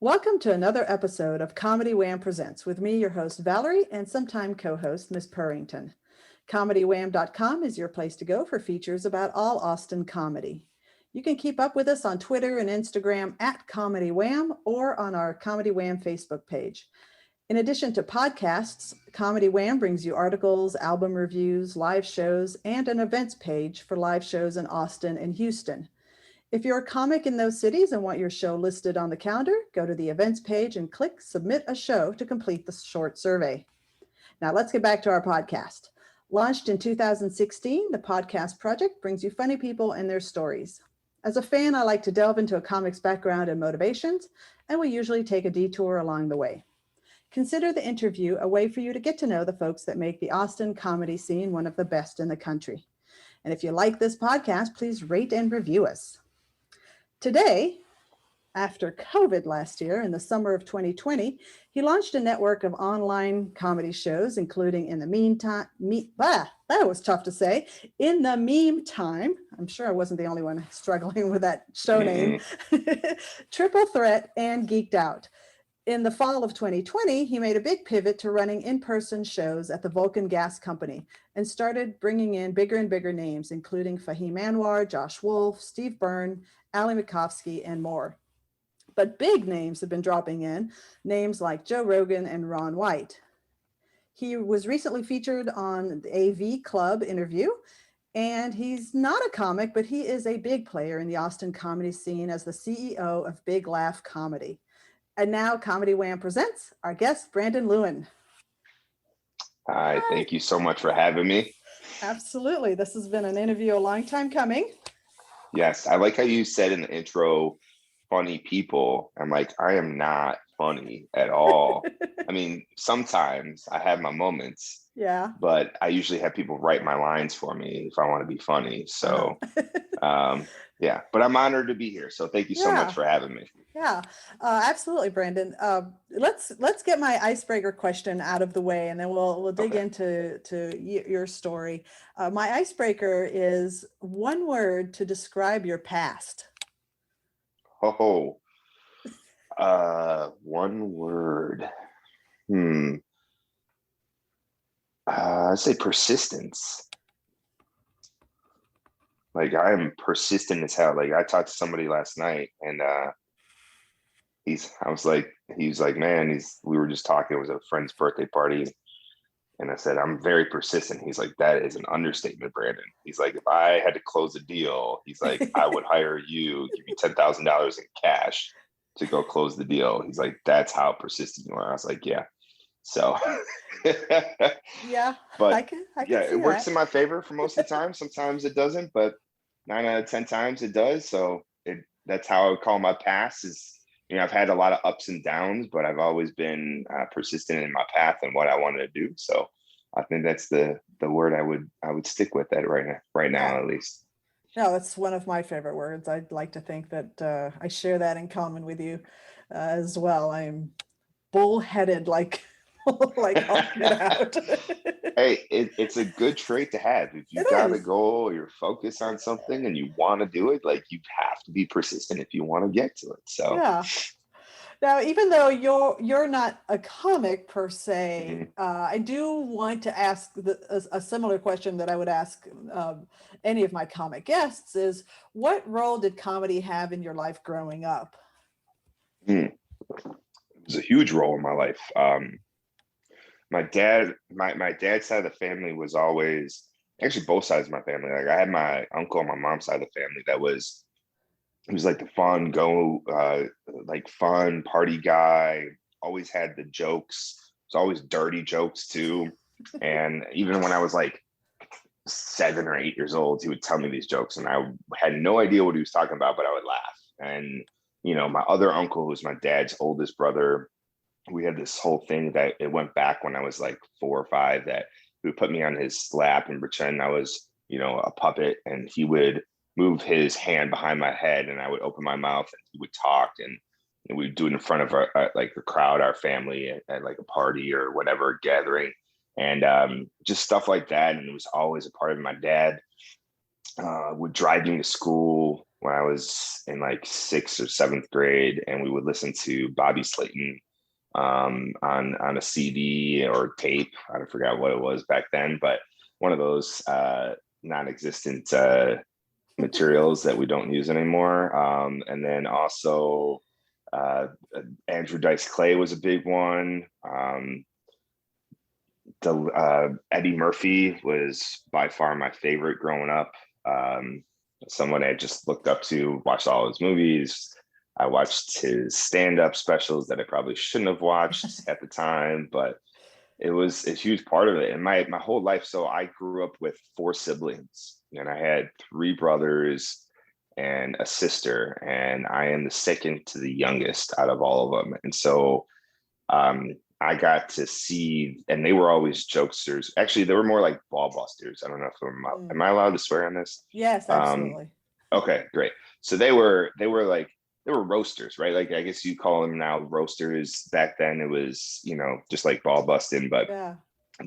Welcome to another episode of Comedy Wham Presents with me, your host, Valerie, and sometime co-host, Miss Purrington. ComedyWham.com is your place to go for features about all Austin comedy. You can keep up with us on Twitter and Instagram at Comedy Wham or on our Comedy Wham Facebook page. In addition to podcasts, Comedy Wham brings you articles, album reviews, live shows, and an events page for live shows in Austin and Houston. If you're a comic in those cities and want your show listed on the calendar, go to the events page and click Submit a Show to complete the short survey. Now let's get back to our podcast. Launched in 2016, the podcast project brings you funny people and their stories. As a fan, I like to delve into a comic's background and motivations, and we usually take a detour along the way. Consider the interview a way for you to get to know the folks that make the Austin comedy scene one of the best in the country. And if you like this podcast, please rate and review us. Today, after COVID last year in the summer of 2020, he launched a network of online comedy shows, including In the Meantime, that was tough to say, In the Meme Time. I'm sure I wasn't the only one struggling with that show name. Triple Threat and Geeked Out. In the fall of 2020, he made a big pivot to running in-person shows at the Vulcan Gas Company and started bringing in bigger and bigger names, including Fahim Anwar, Josh Wolf, Steve Byrne, Ali Makovsky, and more. But big names have been dropping in, names like Joe Rogan and Ron White. He was recently featured on the AV Club interview, and he's not a comic, but he is a big player in the Austin comedy scene as the CEO of Big Laugh Comedy. And now Comedy Wham presents our guest, Brandon Lewin. Hi, thank you so much for having me. Absolutely. This has been an interview a long time coming. Yes, I like how you said in the intro, funny people. I'm like, I am not funny at all. I mean, sometimes I have my moments. Yeah. But I usually have people write my lines for me if I want to be funny. So, yeah, but I'm honored to be here. So thank you so much for having me. Yeah, absolutely, Brandon. Let's get my icebreaker question out of the way, and then we'll dig into your story. My icebreaker is one word to describe your past. One word. I'd say persistence. Like, I am persistent as hell. Like, I talked to somebody last night, and he was like, man, we were just talking. It was a friend's birthday party. And I said, I'm very persistent. He's like, that is an understatement, Brandon. He's like, if I had to close a deal, he's like, I would hire you, give you $10,000 in cash to go close the deal. He's like, that's how persistent you are. I was like, yeah. So, yeah, but I can it works in my favor for most of the time. Sometimes it doesn't, but 9 out of 10 times it does. So that's how I would call my past is, I've had a lot of ups and downs, but I've always been persistent in my path and what I wanted to do. So I think that's the word I would stick with that right now, at least. No, it's one of my favorite words. I'd like to think that I share that in common with you as well. I'm bullheaded like all get out. Hey, it's a good trait to have. If you got a goal, you're focused on something and you want to do it, like, you have to be persistent if you want to get to it. So yeah. Now, even though you're not a comic per se, I do want to ask a similar question that I would ask any of my comic guests is, what role did comedy have in your life growing up? It was a huge role in my life. My dad's side of the family was always, actually both sides of my family. Like, I had my uncle on my mom's side of the family he was like the fun party guy, always had the jokes. It was always dirty jokes too. And even when I was like 7 or 8 years old, he would tell me these jokes and I had no idea what he was talking about, but I would laugh. And, my other uncle, who's my dad's oldest brother, we had this whole thing that it went back when I was like 4 or 5, that he would put me on his lap and pretend I was, a puppet, and he would move his hand behind my head and I would open my mouth and he would talk, and we would do it in front of a crowd, our family at like a party or whatever gathering, and just stuff like that. And it was always a part of my dad would drive me to school when I was in like 6th or 7th grade, and we would listen to Bobby Slayton on a CD or tape. I forgot what it was back then, but one of those non-existent materials that we don't use anymore. And then also Andrew Dice Clay was a big one. Eddie Murphy was by far my favorite growing up. Someone I just looked up to, watched all his movies. I watched his stand-up specials that I probably shouldn't have watched at the time, but it was a huge part of it. And my whole life, so I grew up with 4 siblings, and I had 3 brothers and a sister, and I am the second to the youngest out of all of them. And so I got to see, and they were always jokesters. Actually, they were more like ball busters. I don't know if am I allowed to swear on this? Yes, absolutely. Okay, great. So they were roasters, right? Like, I guess you call them now roasters. Back then it was, just like ball busting, but Yeah.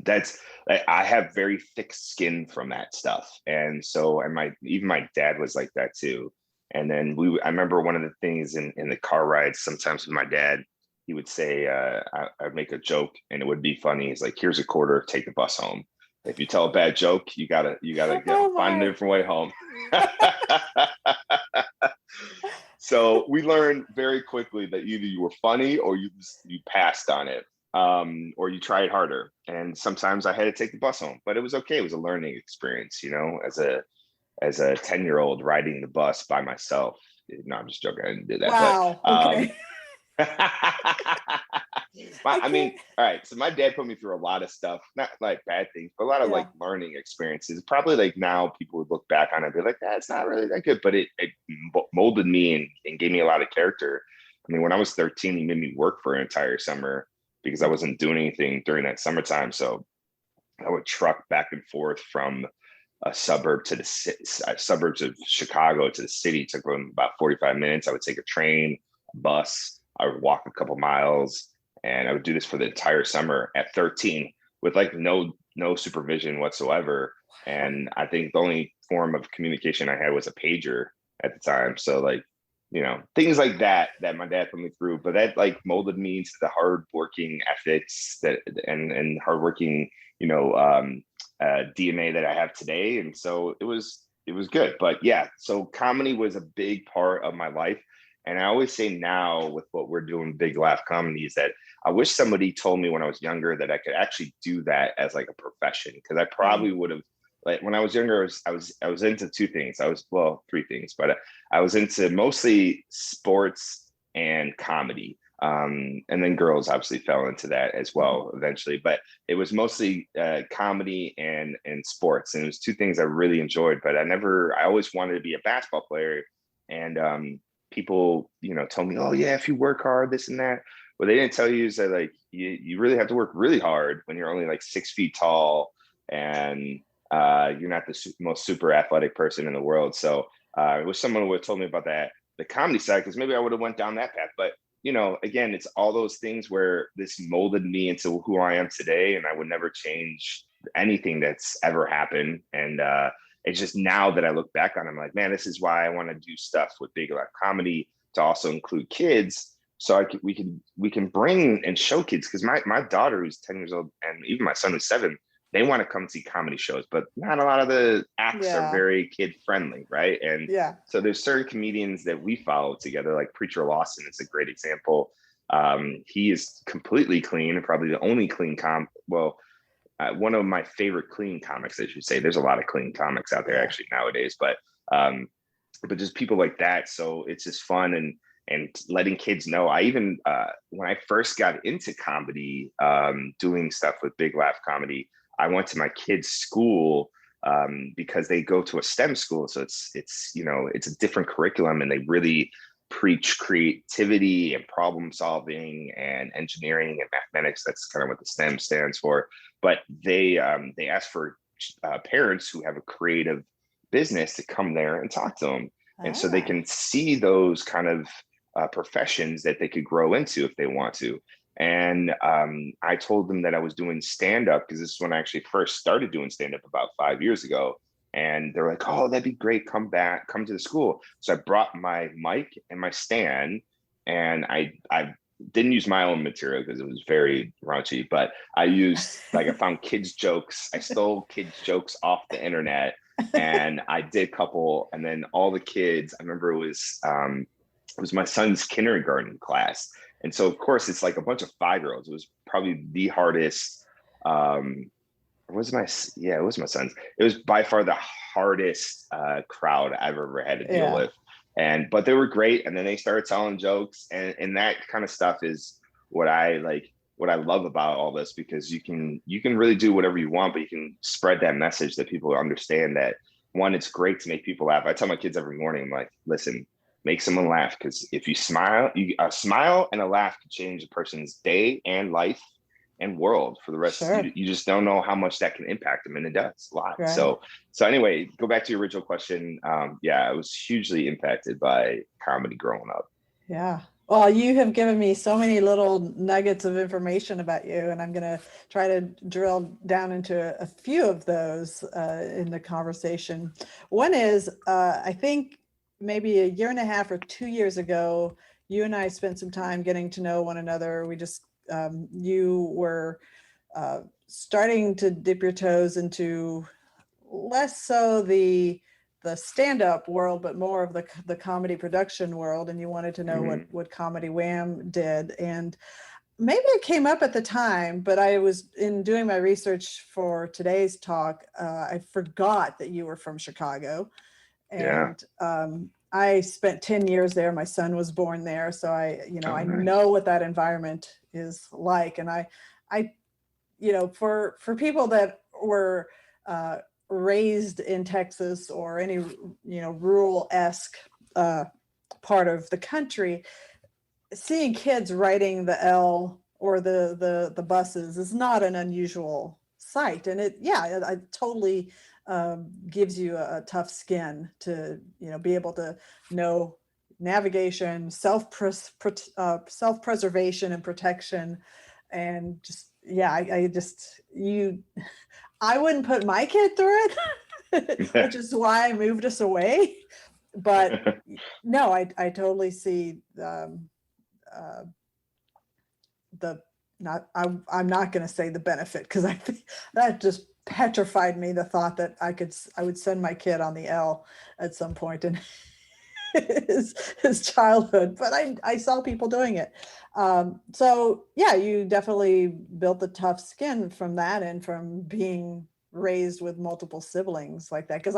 that's like, I have very thick skin from that stuff. And so, and even my dad was like that too. And then I remember one of the things in the car rides sometimes with my dad, he would say, I'd make a joke and it would be funny. He's like, here's a quarter, take the bus home. If you tell a bad joke, you gotta find a different way home. So we learned very quickly that either you were funny or you passed on it, or you tried harder. And sometimes I had to take the bus home, but it was okay. It was a learning experience, as a 10-year-old riding the bus by myself. No, I'm just joking. I didn't do that. Wow. But, okay. I mean, all right. So my dad put me through a lot of stuff, not like bad things, but a lot of like learning experiences. Probably like now people would look back on it and be like, that's not really that good, but it molded me and gave me a lot of character. I mean, when I was 13, he made me work for an entire summer because I wasn't doing anything during that summertime. So I would truck back and forth from a suburb to the suburbs of Chicago to the city. It took about 45 minutes. I would take a train, a bus. I would walk a couple miles, and I would do this for the entire summer at 13 with like no supervision whatsoever. And I think the only form of communication I had was a pager at the time. So like, things like that my dad put me through, but that like molded me into the hardworking ethics and hardworking, DNA that I have today. And so it was good. But yeah, so comedy was a big part of my life. And I always say now with what we're doing, Big Laugh Comedy, is that I wish somebody told me when I was younger that I could actually do that as like a profession. Because I probably would have, like when I was younger, I was into 2 things. 3 things, but I was into mostly sports and comedy. And then girls obviously fell into that as well eventually. But it was mostly comedy and sports. And it was 2 things I really enjoyed. But I always wanted to be a basketball player. And people, told me, oh yeah, if you work hard, this and that. What they didn't tell you is that like you really have to work really hard when you're only like 6 feet tall and you're not the most super athletic person in the world. So it was someone who would have told me about that, the comedy side, because maybe I would have went down that path. But again, it's all those things where this molded me into who I am today, and I would never change anything that's ever happened. And it's just now that I look back on it, I'm like, man, this is why I want to do stuff with Big Laugh Comedy to also include kids. So we can bring and show kids, because my daughter who's 10 years old and even my son who's 7, they want to come see comedy shows, but not a lot of the acts are very kid friendly, right? And so there's certain comedians that we follow together, like Preacher Lawson is a great example. He is completely clean and probably the only clean one of my favorite clean comics, I should say. There's a lot of clean comics out there actually nowadays, but just people like that. So it's just fun and letting kids know. I even, when I first got into comedy, doing stuff with Big Laugh Comedy, I went to my kids' school because they go to a STEM school. So it's a different curriculum, and they really preach creativity and problem solving and engineering and mathematics. That's kind of what the STEM stands for. But they ask for parents who have a creative business to come there and talk to them. And so they can see those kind of professions that they could grow into if they want to. And I told them that I was doing stand-up, because this is when I actually first started doing stand-up about 5 years ago. and they're like, oh, that'd be great. Come back, come to the school. So I brought my mic and my stand, and I didn't use my own material because it was very raunchy, but I used, like, I found kids jokes. I stole kids jokes off the internet, and I did a couple, and then all the kids, I remember it was my son's kindergarten class. And so of course it's like a bunch of 5-year-olds. It was probably the hardest, it was my son's. It was by far the hardest crowd I've ever had to deal with. But they were great. And then they started telling jokes, and that kind of stuff is what I like, what I love about all this, because you can really do whatever you want, but you can spread that message that people understand that, one, it's great to make people laugh. I tell my kids every morning, I'm like, listen, make someone laugh, because if you smile, a smile and a laugh can change a person's day and life and world for the rest. Sure. You just don't know how much that can impact them, and it does a lot. Right. So anyway, go back to your original question. I was hugely impacted by comedy growing up. Yeah. Well, you have given me so many little nuggets of information about you, and I'm going to try to drill down into a few of those in the conversation. One is, I think maybe a year and a half or 2 years ago, you and I spent some time getting to know one another. We just, you were starting to dip your toes into less so the stand-up world, but more of the comedy production world, and you wanted to know what Comedy Wham did. And maybe it came up at the time, but I was in doing my research for today's talk. I forgot that you were from Chicago, and I spent 10 years there. My son was born there, so I know what that environment is like. And I for people that were raised in Texas or any rural-esque part of the country, seeing kids riding the L or the buses is not an unusual sight, and it totally gives you a tough skin to be able to know navigation, self-preservation and protection, and just I wouldn't put my kid through it, which is why I moved us away. But no, I totally see I'm not going to say the benefit, because I think that just petrified me, the thought that I would send my kid on the L at some point in his childhood. But I saw people doing it. So you definitely built the tough skin from that, and from being raised with multiple siblings like that. Because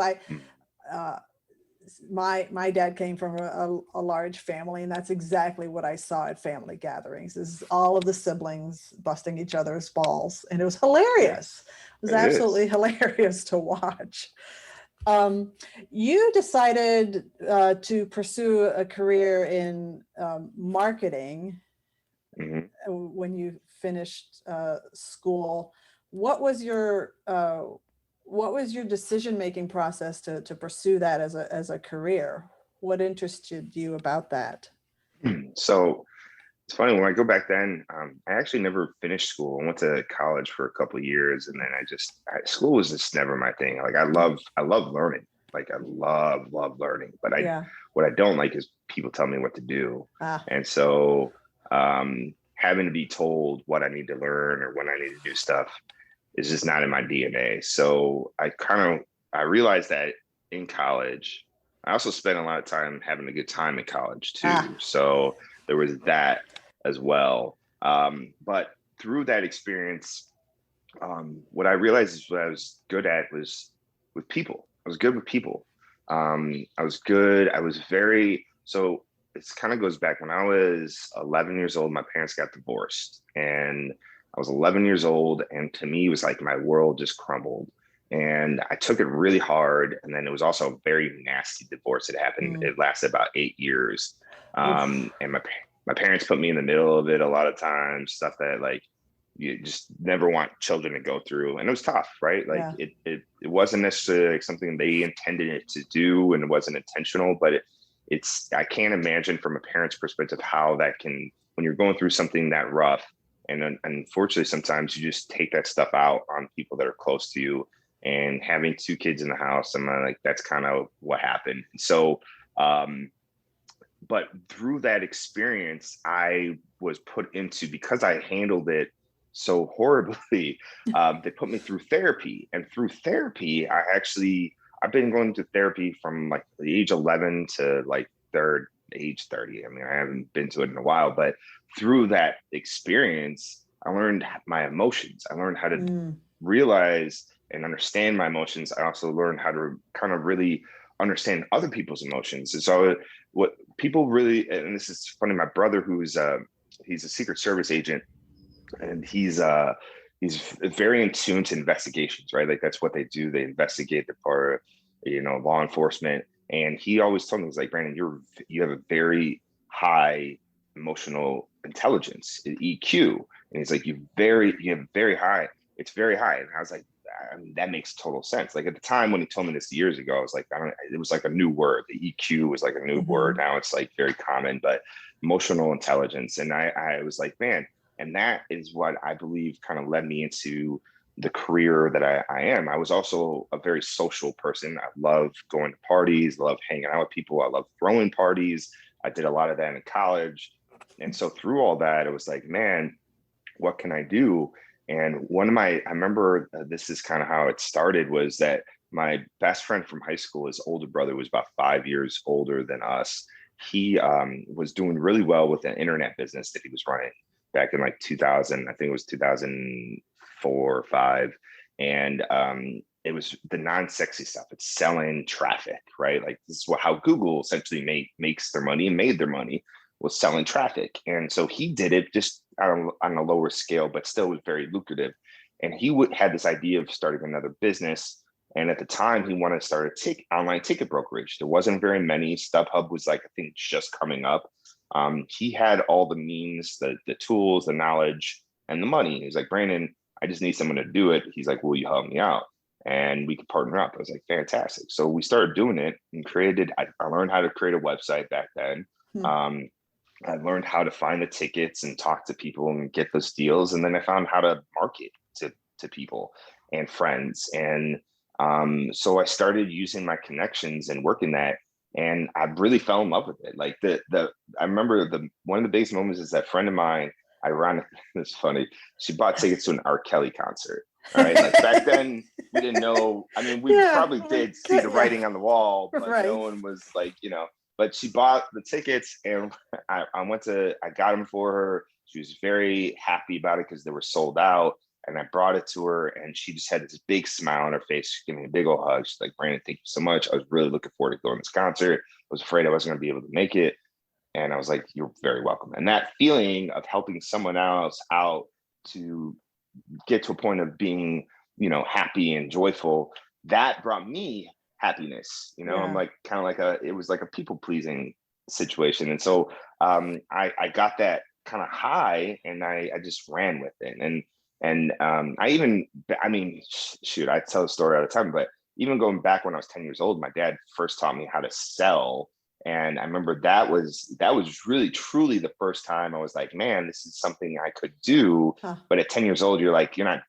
my dad came from a large family, and that's exactly what I saw at family gatherings, is all of the siblings busting each other's balls, and it was hilarious. It was absolutely hilarious to watch. You decided to pursue a career in marketing when you finished school. What was your decision-making process to pursue that as a career? What interested you about that? So it's funny, when I go back then, I actually never finished school. I went to college for a couple of years, and then school was just never my thing. Like I love learning. Like I love learning, but what I don't like is people tell me what to do. And so having to be told what I need to learn or when I need to do stuff is just not in my DNA. So I realized that in college. I also spent a lot of time having a good time in college too. So there was that as well. But through that experience, what I realized is what I was good at was with people. I was good with people. So it kind of goes back when I was 11 years old, my parents got divorced, and I was 11 years old. And to me, it was like my world just crumbled, and I took it really hard. And then it was also a very nasty divorce that happened. It lasted about 8 years. And my parents put me in the middle of it a lot of times, stuff that like you just never want children to go through. And it was tough, right? Like it wasn't necessarily like something they intended it to do, and it wasn't intentional, but I can't imagine from a parent's perspective how that can, when you're going through something that rough, and unfortunately sometimes you just take that stuff out on people that are close to you. and having 2 kids in the house, I'm like, that's kind of what happened. So, but through that experience, I was put into, because I handled it so horribly, they put me through therapy. And through therapy, I've been going to therapy from like the age 11 to like age 30. I mean, I haven't been to it in a while, but through that experience, I learned my emotions. I learned how to realize and understand my emotions. I also learned how to kind of really understand other people's emotions. And so what people really, and this is funny, my brother, he's a Secret Service agent, and he's very in tune to investigations, right? Like that's what they do. They investigate. They're part of, law enforcement. And he always told me, he's like, Brandon, you have a very high emotional intelligence, EQ. And he's like, you have very high. It's very high. And I was like, I mean, that makes total sense. Like at the time when he told me this years ago, I was like, it was like a new word. The EQ was like a new word. Now it's like very common, but emotional intelligence. And I was like, man, and that is what I believe kind of led me into the career that I am. I was also a very social person. I love going to parties, love hanging out with people. I love throwing parties. I did a lot of that in college. And so through all that, it was like, man, what can I do? And I remember this is kind of how it started, was that my best friend from high school, his older brother was about 5 years older than us. He was doing really well with an internet business that he was running back in like 2000. I think it was 2004 or 5. And it was the non-sexy stuff. It's selling traffic, right? Like this is how Google essentially makes their money and made their money, was selling traffic. And so he did it just on a lower scale, but still was very lucrative. And he had this idea of starting another business. And at the time, he wanted to start online ticket brokerage. There wasn't very many. StubHub was like, I think, just coming up. He had all the means, the tools, the knowledge, and the money. He's like, Brandon, I just need someone to do it. He's like, will you help me out? And we could partner up. I was like, fantastic. So we started doing it and I learned how to create a website back then. I learned how to find the tickets and talk to people and get those deals. And then I found how to market to people and friends. And so I started using my connections and working that. And I really fell in love with it. Like I remember one of the biggest moments is that friend of mine, ironically, it's funny, she bought tickets to an R. Kelly concert. All right. Like back then we didn't know. I mean, we probably did see the writing on the wall, but no one was like, but she bought the tickets, and I got them for her. She was very happy about it because they were sold out. And I brought it to her, and she just had this big smile on her face. She gave me a big old hug. She's like, Brandon, thank you so much. I was really looking forward to going to this concert. I was afraid I wasn't going to be able to make it. And I was like, you're very welcome. And that feeling of helping someone else out to get to a point of being, happy and joyful, that brought me happiness. I'm like kind of like it was like a people pleasing situation. And so I got that kind of high, and I just ran with it. And shoot, I tell the story all the time, but even going back when I was 10 years old, my dad first taught me how to sell. And I remember that was really, truly the first time I was like, man, this is something I could do. But at 10 years old, you're not,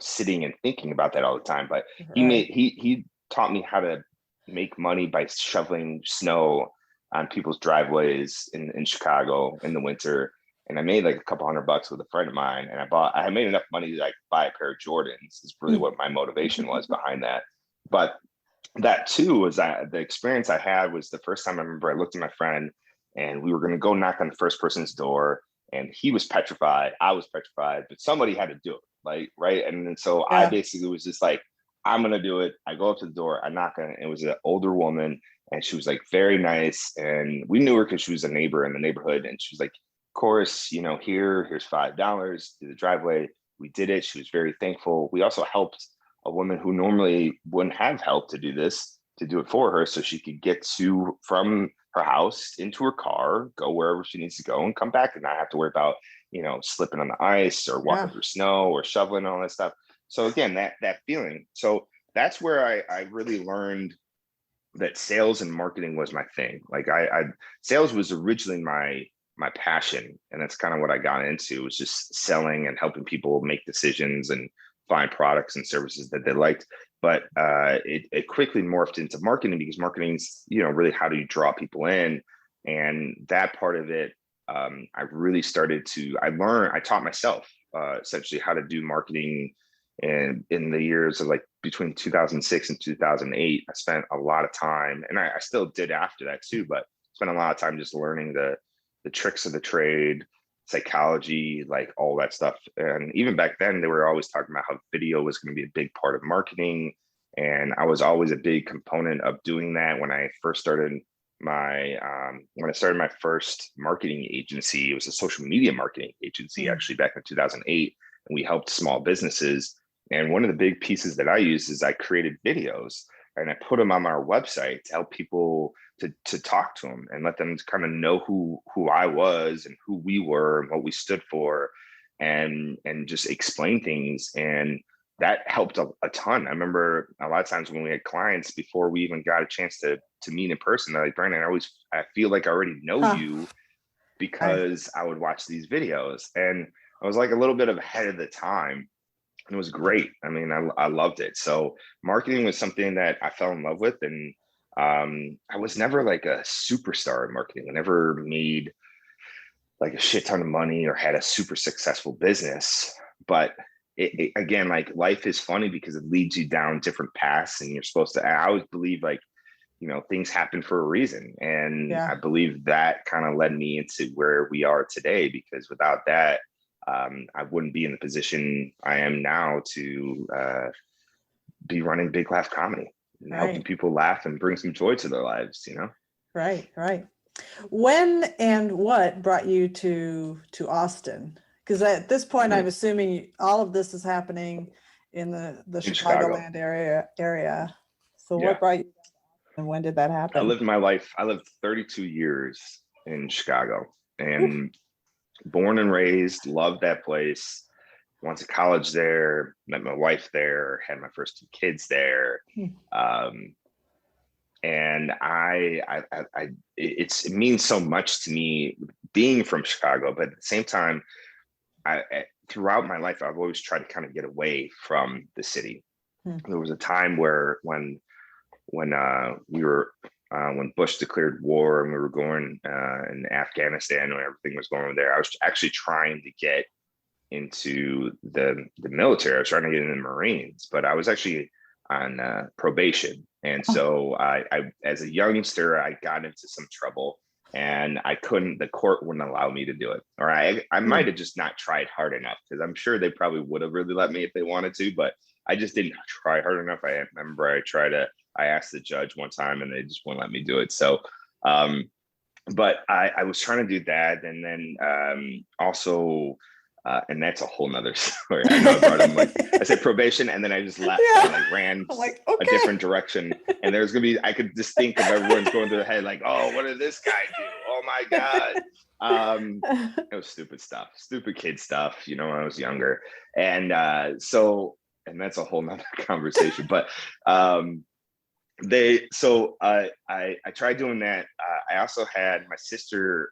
sitting and thinking about that all the time. But he taught me how to make money by shoveling snow on people's driveways in Chicago in the winter. And I made like a couple $100 with a friend of mine, and I made enough money to like buy a pair of Jordans. Is really what my motivation was behind that. But that too was the experience I had was the first time I remember I looked at my friend, and we were going to go knock on the first person's door, and he was petrified. I was petrified, but somebody had to do it, like, right. And then so I basically was just like, I'm going to do it. I go up to the door, I knock on it. It was an older woman, and she was like very nice. And we knew her because she was a neighbor in the neighborhood. And she was like, course, here's $5 to the driveway. We did it. She was very thankful. We also helped a woman who normally wouldn't have help to do it for her, so she could get from her house into her car, go wherever she needs to go, and come back and not have to worry about slipping on the ice or walking through snow or shoveling all that stuff. So again, that feeling. So that's where I really learned that sales and marketing was my thing. Like sales was originally my passion. And that's kind of what I got into, was just selling and helping people make decisions and find products and services that they liked. but it quickly morphed into marketing, because marketing's, really how do you draw people in, and that part of it, I really started to, I taught myself essentially how to do marketing. And in the years of like between 2006 and 2008, I spent a lot of time, and I still did after that too, but spent a lot of time just learning the tricks of the trade, psychology, like all that stuff. And even back then, they were always talking about how video was going to be a big part of marketing. And I was always a big component of doing that. When I started my first marketing agency, it was a social media marketing agency, actually back in 2008, and we helped small businesses. And one of the big pieces that I used is I created videos and I put them on our website to help people to talk to them and let them kind of know who I was and who we were and what we stood for, and just explain things. And that helped a ton. I remember a lot of times when we had clients, before we even got a chance to meet in person, they're like, Brandon, I feel like I already know you because I would watch these videos. And I was like a little bit ahead of the time. And it was great. I mean, I loved it. So marketing was something that I fell in love with. And I was never like a superstar in marketing. I never made like a shit ton of money or had a super successful business. But again, like life is funny because it leads you down different paths, and you're supposed to, I always believe like, things happen for a reason. And I believe that kind of led me into where we are today, because without that, I wouldn't be in the position I am now to be running Big Laugh Comedy and helping people laugh and bring some joy to their lives, Right. When and what brought you to Austin? Because at this point, I'm assuming all of this is happening in the Chicagoland area. So what brought you, and when did that happen? I lived 32 years in Chicago, and born and raised, loved that place. Went to college there, met my wife there, had my first 2 kids there. And it means so much to me being from Chicago, but at the same time, throughout my life, I've always tried to kind of get away from the city. There was a time where when Bush declared war and we were going in Afghanistan, when everything was going there, I was actually trying to get into the military. I was trying to get in the Marines, but I was actually on probation. And so I, as a youngster, I got into some trouble, and the court wouldn't allow me to do it. Or I might have just not tried hard enough, because I'm sure they probably would have really let me if they wanted to, but I just didn't try hard enough. I remember I asked the judge one time and they just wouldn't let me do it. So, but I was trying to do that. And then also, and that's a whole nother story. I know I brought him, like I said, probation, and then I just left and like ran a different direction. And there's gonna be, I could just think of everyone's going through their head like, oh, what did this guy do? Oh my God. It was stupid stuff, stupid kid stuff, when I was younger. And and that's a whole nother conversation. But I tried doing that. I also had my sister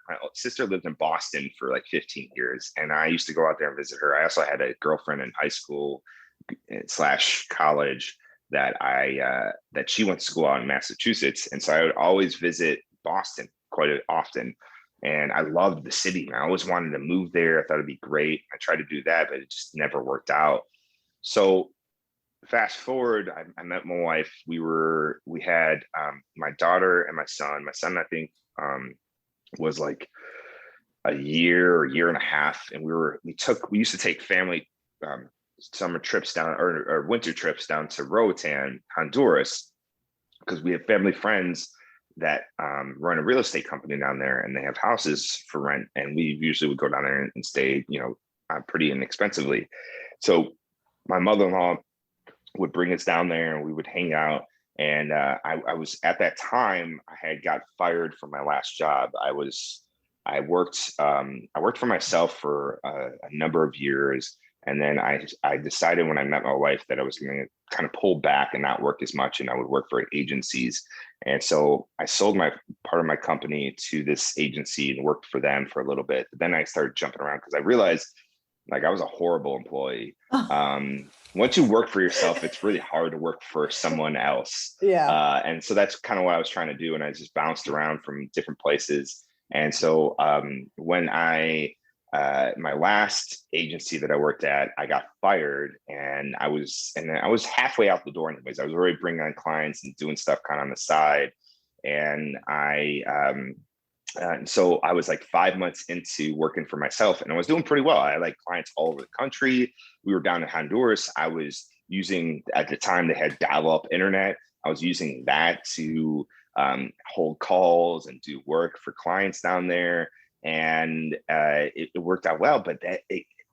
lived in Boston for like 15 years, and I used to go out there and visit her. I also had a girlfriend in high school / college that she went to school out in Massachusetts, and so I would always visit Boston quite often. And I loved the city, and I always wanted to move there. I thought it'd be great. I tried to do that, but it just never worked out. So fast forward, I met my wife. We had my daughter and my son. My son, I think, was like a year or year and a half, and we used to take family summer trips down or winter trips down to Roatan, Honduras, because we have family friends that run a real estate company down there, and they have houses for rent, and we usually would go down there and stay, pretty inexpensively. So my mother-in-law would bring us down there, and we would hang out. And I was, at that time, I had got fired from my last job. I worked for myself for a number of years. And then I decided when I met my wife that I was going to kind of pull back and not work as much, and I would work for agencies. And so I sold part of my company to this agency and worked for them for a little bit. But then I started jumping around because I realized Like I was a horrible employee. Once you work for yourself, it's really hard to work for someone else. Yeah. And so that's kind of what I was trying to do. And I just bounced around from different places. And so when my last agency that I worked at, I got fired, and I was halfway out the door anyways. I was already bringing on clients and doing stuff kind of on the side. And so I was like 5 months into working for myself, and I was doing pretty well. I had like clients all over the country. We were down in Honduras. I was using, at the time they had dial-up internet. I was using that to hold calls and do work for clients down there. And it worked out well, but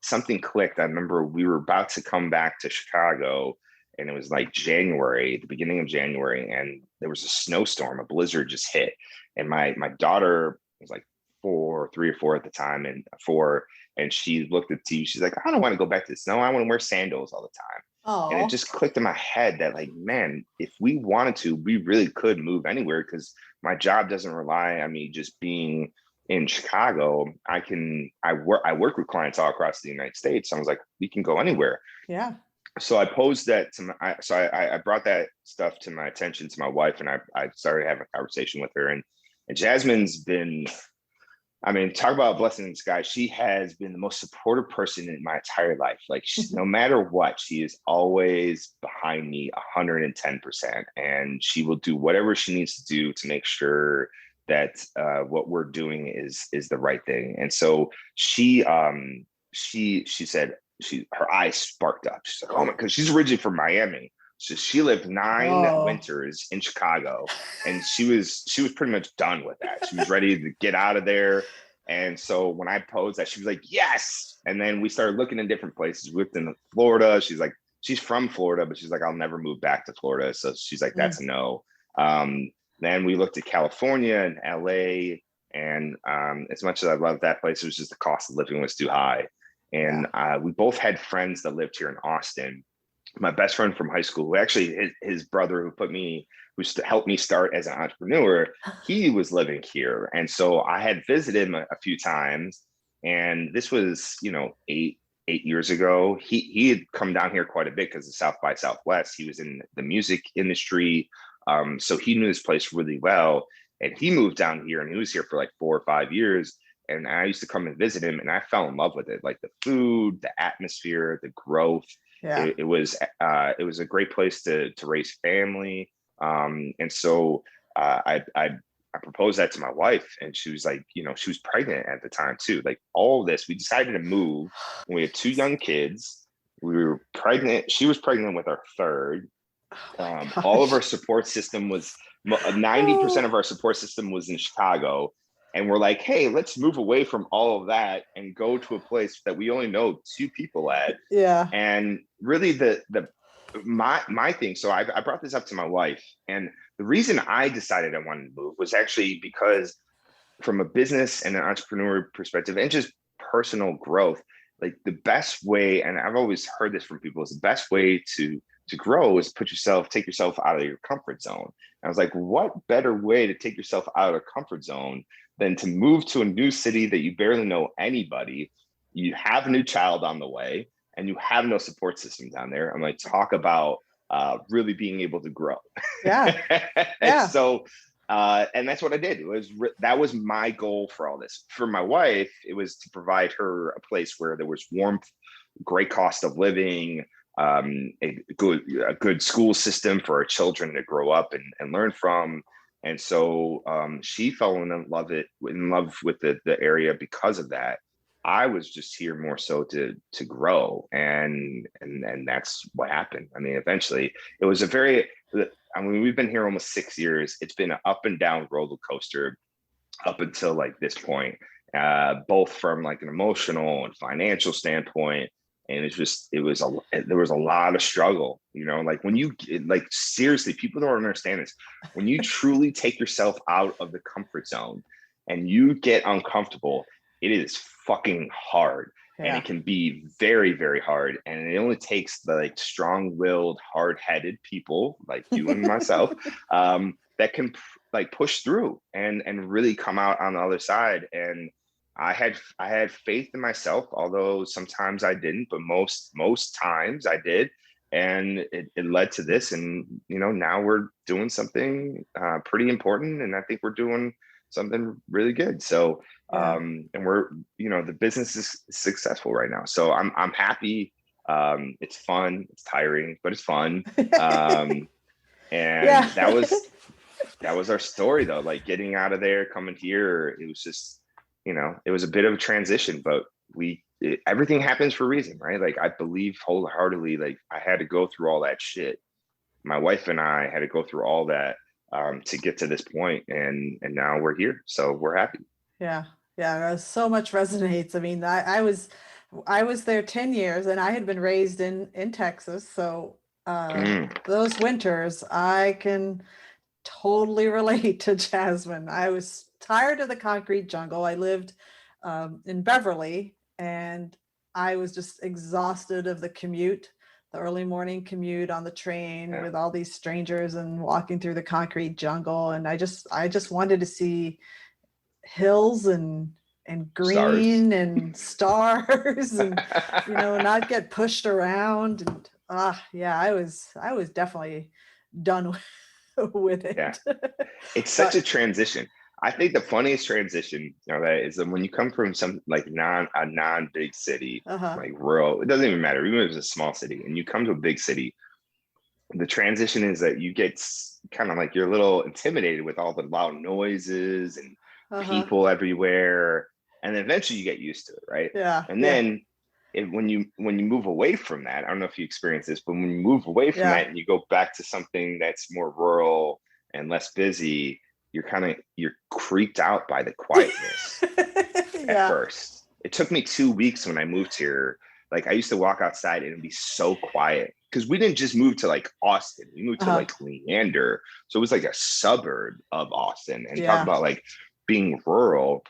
something clicked. I remember we were about to come back to Chicago, and it was like January, the beginning of January, and there was a snowstorm, a blizzard just hit. And my daughter was like 3 or 4 at the time, and 4, and she looked at the TV. She's like, I don't want to go back to the snow. I want to wear sandals all the time. And it just clicked in my head that, like, man, if we wanted to, we really could move anywhere, because my job doesn't rely on me just being in Chicago. I work with clients all across the United States. I was like, we can go anywhere. Yeah. So I posed that to I brought that stuff to my attention, to my wife, and I started having a conversation with her. And Jasmine's been, I mean, talk about a blessing in disguise. She has been the most supportive person in my entire life. Like, no matter what, she is always behind me 110%. And she will do whatever she needs to do to make sure that what we're doing is the right thing. And so she said, her eyes sparked up. She's like, oh my, because she's originally from Miami. So she lived 9 winters in Chicago, and she was pretty much done with that. She was ready to get out of there. And so when I posed that, she was like, yes. And then we started looking in different places. We looked in Florida. She's like, she's from Florida, but she's like, I'll never move back to Florida. So she's like, that's a no. Then we looked at California and LA. And as much as I love that place, it was just the cost of living was too high. And we both had friends that lived here in Austin. My best friend from high school, who actually his brother who helped me start as an entrepreneur, he was living here. And so I had visited him a few times. And this was, 8 years ago. He had come down here quite a bit because of South by Southwest. He was in the music industry. So he knew this place really well. And he moved down here, and he was here for like 4 or 5 years. And I used to come and visit him, and I fell in love with it. Like the food, the atmosphere, the growth. Yeah. It was a great place to raise family. And so I proposed that to my wife, and she was like, she was pregnant at the time too. Like all this, we decided to move when we had 2 young kids. We were pregnant. She was pregnant with our third. All of our support system was 90% of our support system was in Chicago. And we're like, hey, let's move away from all of that and go to a place that we only know 2 people at. Yeah. And really my thing, so I brought this up to my wife. And the reason I decided I wanted to move was actually because from a business and an entrepreneur perspective and just personal growth, like the best way, and I've always heard this from people, is the best way to grow is take yourself out of your comfort zone. And I was like, what better way to take yourself out of a comfort zone than to move to a new city that you barely know anybody, you have a new child on the way, and you have no support system down there. I'm like, talk about really being able to grow. Yeah. Yeah. So, and that's what I did. That was my goal for all this. For my wife, it was to provide her a place where there was warmth, great cost of living, a good school system for our children to grow up and learn from. And so she fell in love with the area because of that. I was just here more so to grow, and that's what happened. I mean, eventually it was we've been here almost 6 years. It's been an up and down roller coaster up until like this point, both from like an emotional and financial standpoint. And there was a lot of struggle, like when seriously, people don't understand this. When you truly take yourself out of the comfort zone and you get uncomfortable, it is fucking hard. Yeah. And it can be very, very hard. And it only takes the like strong-willed, hard-headed people like you and myself that can like push through and really come out on the other side. And I had faith in myself, although sometimes I didn't, but most times I did. And it led to this. And now we're doing something pretty important. And I think we're doing something really good. So Yeah. and we're, the business is successful right now. So I'm happy. It's fun, it's tiring, but it's fun. And Yeah. that was our story though, like getting out of there, coming here. It was just, it was a bit of a transition, but everything happens for a reason, right? Like I believe wholeheartedly, like I had to go through all that shit. My wife and I had to go through all that to get to this point, and now we're here, so we're happy. Yeah. Yeah. So much resonates. I mean, I was there 10 years and I had been raised in Texas. So Mm, those winters, I can totally relate to Jasmine. I was tired of the concrete jungle. I lived in Beverly and I was just exhausted of the commute, the early morning commute on the train yeah, with all these strangers and walking through the concrete jungle. And I just wanted to see hills and stars. green and stars and not get pushed around and yeah, I was definitely done with Yeah, it. it's such But a transition. I think the funniest transition, that is when you come from some like a non big city, uh-huh. like rural. It doesn't even matter, even if it's a small city, and you come to a big city. The transition is that you get kind of like you're a little intimidated with all the loud noises and Uh-huh. people everywhere, and then eventually you get used to it, right? Yeah, And yeah, then when you move away from that, I don't know if you experience this, but when you move away from yeah. that and you go back to something that's more rural and less busy, you're creeped out by the quietness at Yeah. first. It took me 2 weeks when I moved here. Like I used to walk outside and it'd be so quiet because we didn't just move to like Austin. We moved to Uh-huh. like Leander. So it was like a suburb of Austin. And talk Yeah. about like being rural.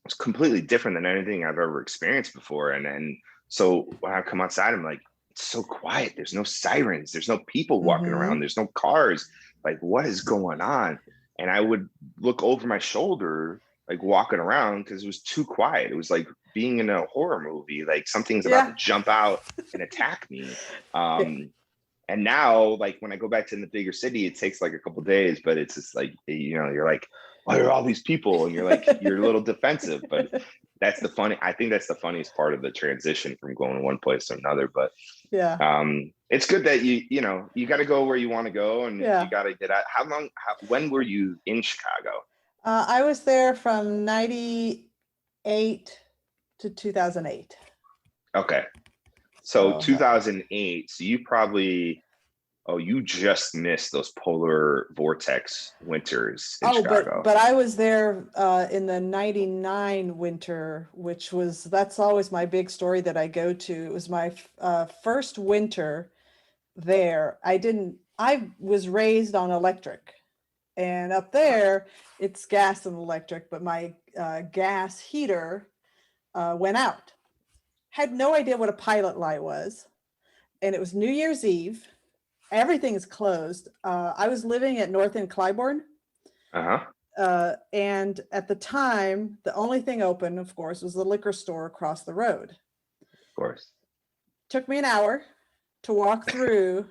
It's completely different than anything I've ever experienced before. And then so when I come outside, I'm like, it's so quiet. There's no sirens. There's no people walking around. Mm-hmm. There's no cars. Like, what is going on? And I would look over my shoulder, like walking around, because it was too quiet. It was like being in a horror movie, like something's about to Yeah. jump out and attack me. Yeah. And now, like when I go back to the bigger city, it takes like a couple of days, but it's just like, you're like, why are all these people? And you're a little defensive, but I think that's the funniest part of the transition from going one place to another. But Yeah. it's good that you got to go where you want to go, and you Yeah. got to get out. When were you in Chicago? I was there from 98 to 2008. Okay. So So that was 2008, so you just missed those polar vortex winters in Oh, but Chicago. but I was there in the 99 winter, that's always my big story that I go to. It was my first winter there. I was raised on electric, and up there it's gas and electric, but my gas heater went out. Had no idea what a pilot light was, and it was New Year's Eve. Everything is closed. I was living at North End Clybourne. Uh-huh. And at the time, the only thing open, of course, was the liquor store across the road. Of course. Took me an hour to walk through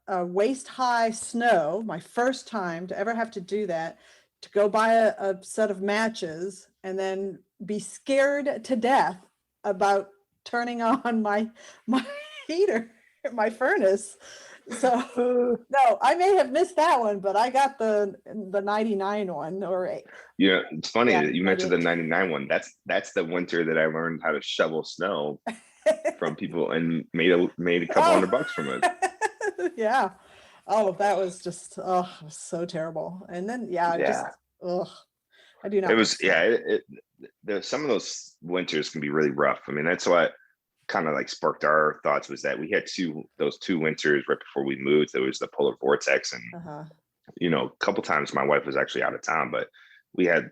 waist high snow, my first time to ever have to do that, to go buy a set of matches and then be scared to death about turning on my heater, my furnace. So no, I may have missed that one, but I got the 99 one Yeah, it's funny yeah, that you mentioned the 98. 99 one. That's the winter that I learned how to shovel snow from people and made a couple Oh, $100 from it. yeah. Oh, that was just, oh, it was so terrible. And then, yeah, Yeah. oh, I do It not was, miss yeah, that. some of those winters can be really rough. I mean, that's what kind of like sparked our thoughts, was that we had those two winters right before we moved. There was the polar vortex, and Uh-huh. a couple times my wife was actually out of town, but we had,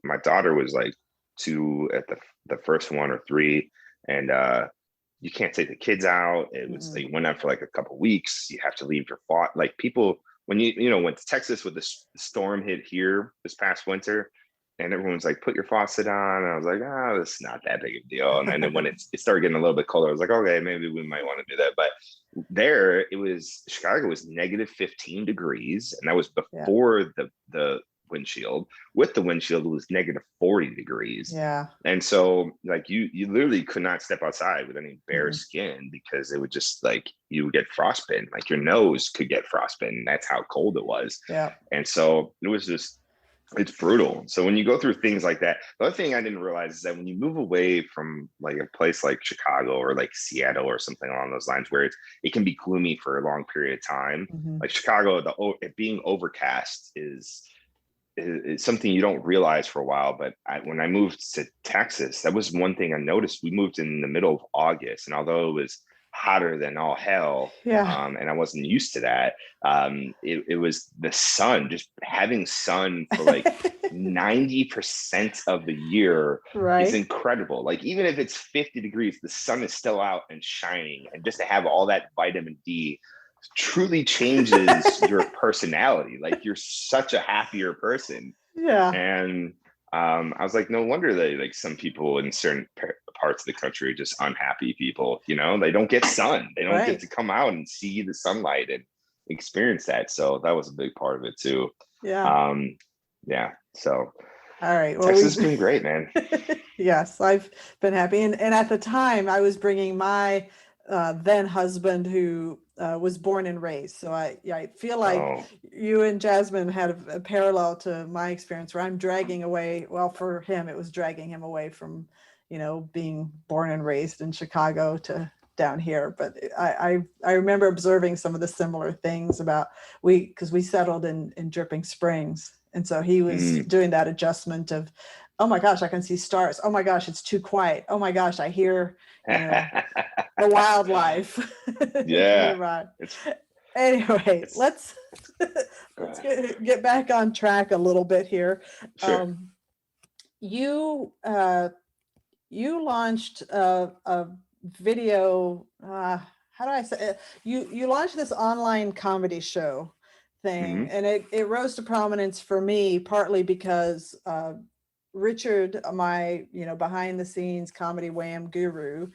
my daughter was like 2 at the first one, or 3, and you can't take the kids out. It was, Mm-mm. they went out for like a couple weeks. You have to leave your thought, like people when when Texas with the storm hit here this past winter, and everyone's like, put your faucet on. And I was like, oh, it's not that big of a deal. And then when it started getting a little bit colder, I was like, okay, maybe we might want to do that. But there it was, Chicago was negative 15 degrees. And that was Yeah. before the windshield. With the windshield, it was negative 40 degrees. Yeah. And so like you literally could not step outside with any bare Mhm. skin, because it would just like, you would get frostbitten, like your nose could get frostbitten. That's how cold it was. Yeah. And so it was just, it's brutal. So when you go through things like that, the other thing I didn't realize is that when you move away from like a place like Chicago or like Seattle or something along those lines, where it can be gloomy for a long period of time, Mhm. like Chicago, it being overcast is something you don't realize for a while. But when I moved to Texas, that was one thing I noticed. We moved in the middle of August, and although it was hotter than all hell, Yeah. and I wasn't used to that, it was the sun, just having sun for like 90% of the year is Right. incredible. Like even if it's 50 degrees, the sun is still out and shining, and just to have all that vitamin D truly changes your personality. Like you're such a happier person. Yeah. And I was like, no wonder that like some people in certain parts of the country are just unhappy people. You know, they don't get sun. They don't get Right. to come out and see the sunlight and experience that. So that was a big part of it too. Yeah. Um, yeah. So All right. Well, Texas has been great, man. yes, I've been happy. And at the time, I was bringing my then husband, who was born and raised. So I feel like Oh, you and Jasmine had a parallel to my experience, where I'm dragging away. Well, for him, it was dragging him away from, being born and raised in Chicago to down here. But I remember observing some of the similar things about because we settled in Dripping Springs. And so he was doing that adjustment of, oh my gosh, I can see stars. Oh my gosh, it's too quiet. Oh my gosh, I hear, the wildlife yeah. nearby. Anyway, let's get back on track a little bit here. Sure. You launched a video. How do I say it? You launched this online comedy show thing, and it rose to prominence for me partly because Richard, my behind the scenes comedy wham guru,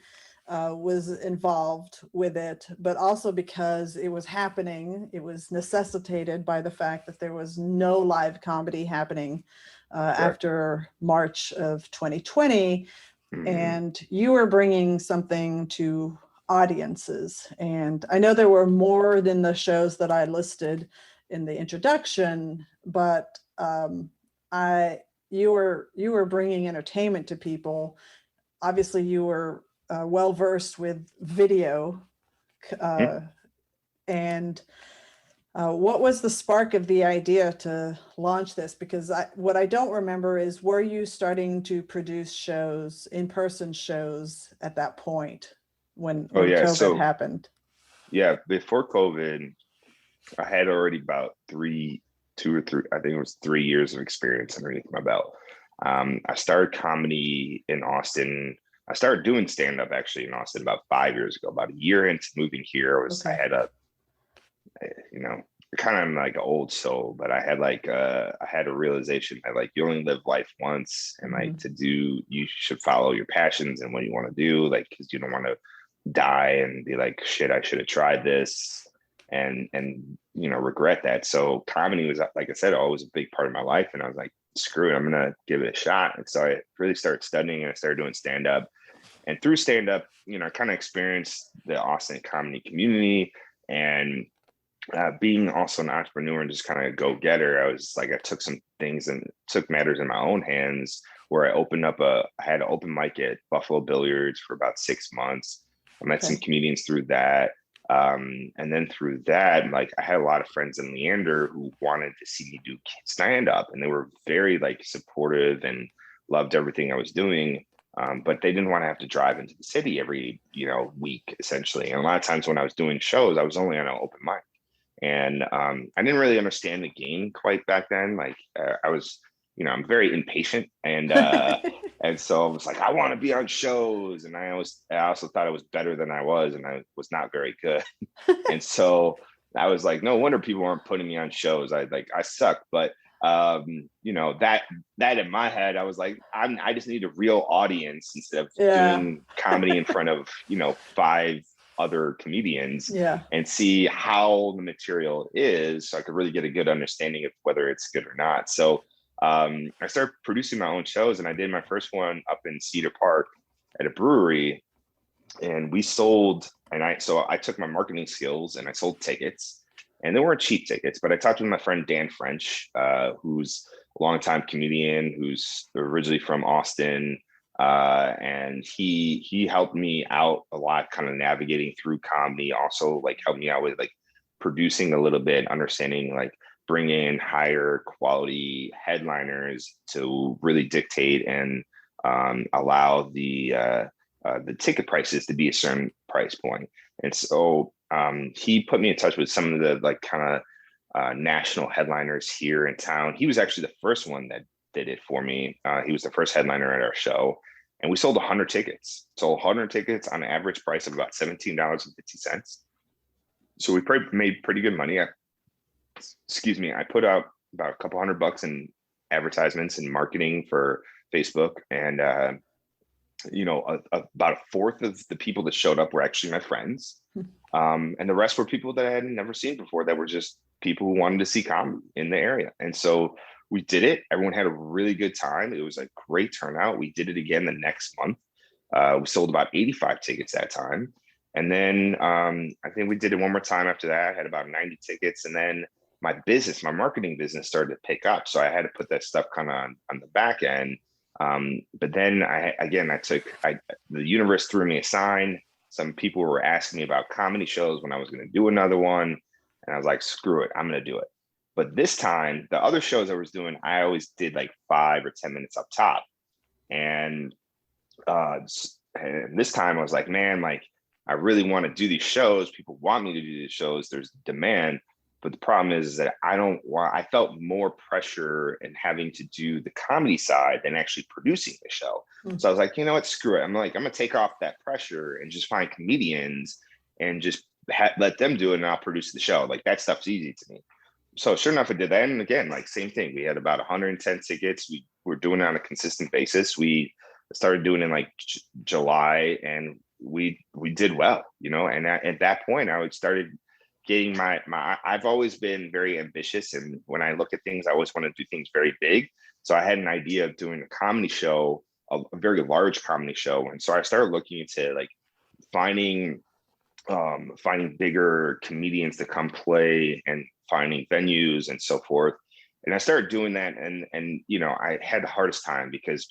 was involved with it, but also because it was happening. It was necessitated by the fact that there was no live comedy happening after March of 2020. And you were bringing something to audiences. And I know there were more than the shows that I listed in the introduction, but you were bringing entertainment to people. Obviously, you were well versed with video, and what was the spark of the idea to launch this? Because what I don't remember is, were you starting to produce shows, in-person shows, at that point when COVID happened? Yeah, before COVID, I had already about 3 years of experience underneath my belt. I started comedy in Austin. I started doing stand-up actually in Austin about 5 years ago. About a year into moving here, I had a, kind of like an old soul, but I had a realization that like you only live life once, and like you should follow your passions and what you want to do, like because you don't want to die and be like, shit, I should have tried this and regret that. So comedy was, like I said, always a big part of my life, and I was like, screw it, I'm gonna give it a shot. And so I really started studying, and I started doing stand-up. And through stand-up, I kind of experienced the Austin comedy community, and being also an entrepreneur and just kind of go-getter, I was like, I took some things and took matters in my own hands, where I had an open mic at Buffalo Billiards for about 6 months. I met some comedians through that. And then through that, like I had a lot of friends in Leander who wanted to see me do stand-up, and they were very like supportive and loved everything I was doing. But they didn't want to have to drive into the city every, week essentially. And a lot of times when I was doing shows, I was only on an open mic. And I didn't really understand the game quite back then. Like I was, I'm very impatient, and and so I was like, I want to be on shows, and I also thought I was better than I was, and I was not very good. And so I was like, no wonder people aren't putting me on shows. I suck. But You know, that in my head, I was like, I just need a real audience instead of Yeah. doing comedy in front of, you know, 5 other comedians, Yeah. and see how the material is, so I could really get a good understanding of whether it's good or not. So I started producing my own shows, and I did my first one up in Cedar Park at a brewery, and we sold, and I took my marketing skills and I sold tickets, and they weren't cheap tickets, but I talked to my friend Dan French, who's a longtime comedian who's originally from Austin, and he helped me out a lot, kind of navigating through comedy. Also, like, helped me out with like producing a little bit, understanding like bring in higher quality headliners to really dictate and allow the ticket prices to be a certain price point. And so he put me in touch with some of the like kind of national headliners here in town. He was actually the first one that did it for me. He was the first headliner at our show, and we sold 100 tickets. Sold 100 tickets on an average price of about $17.50. So we made pretty good money. I put out about a couple $100 in advertisements and marketing for Facebook, and you know, about a fourth of the people that showed up were actually my friends. And the rest were people that I had never seen before, that were just people who wanted to see comedy in the area. And so we did it. Everyone had a really good time. It was a great turnout. We did it again the next month. We sold about 85 tickets that time. And then I think we did it one more time after that. I had about 90 tickets. And then my marketing business started to pick up. So I had to put that stuff kind of on the back end. But then the universe threw me a sign. Some people were asking me about comedy shows when I was going to do another one. And I was like, screw it, I'm going to do it. But this time, the other shows I was doing, I always did like 5 or 10 minutes up top. And this time I was like, man, like, I really want to do these shows. People want me to do these shows. There's demand. But the problem is that I felt more pressure in having to do the comedy side than actually producing the show. Mm. So I was like, you know what, screw it. I'm going to take off that pressure and just find comedians and just let them do it, and I'll produce the show. Like, that stuff's easy to me. So sure enough, I did that. And again, like, same thing. We had about 110 tickets. We were doing it on a consistent basis. We started doing it in like July, and we did well, you know. And at that point, I started getting I've always been very ambitious, and when I look at things, I always want to do things very big. So I had an idea of doing a comedy show, a very large comedy show, and so I started looking into like finding bigger comedians to come play, and finding venues and so forth. And I started doing that, and you know, I had the hardest time because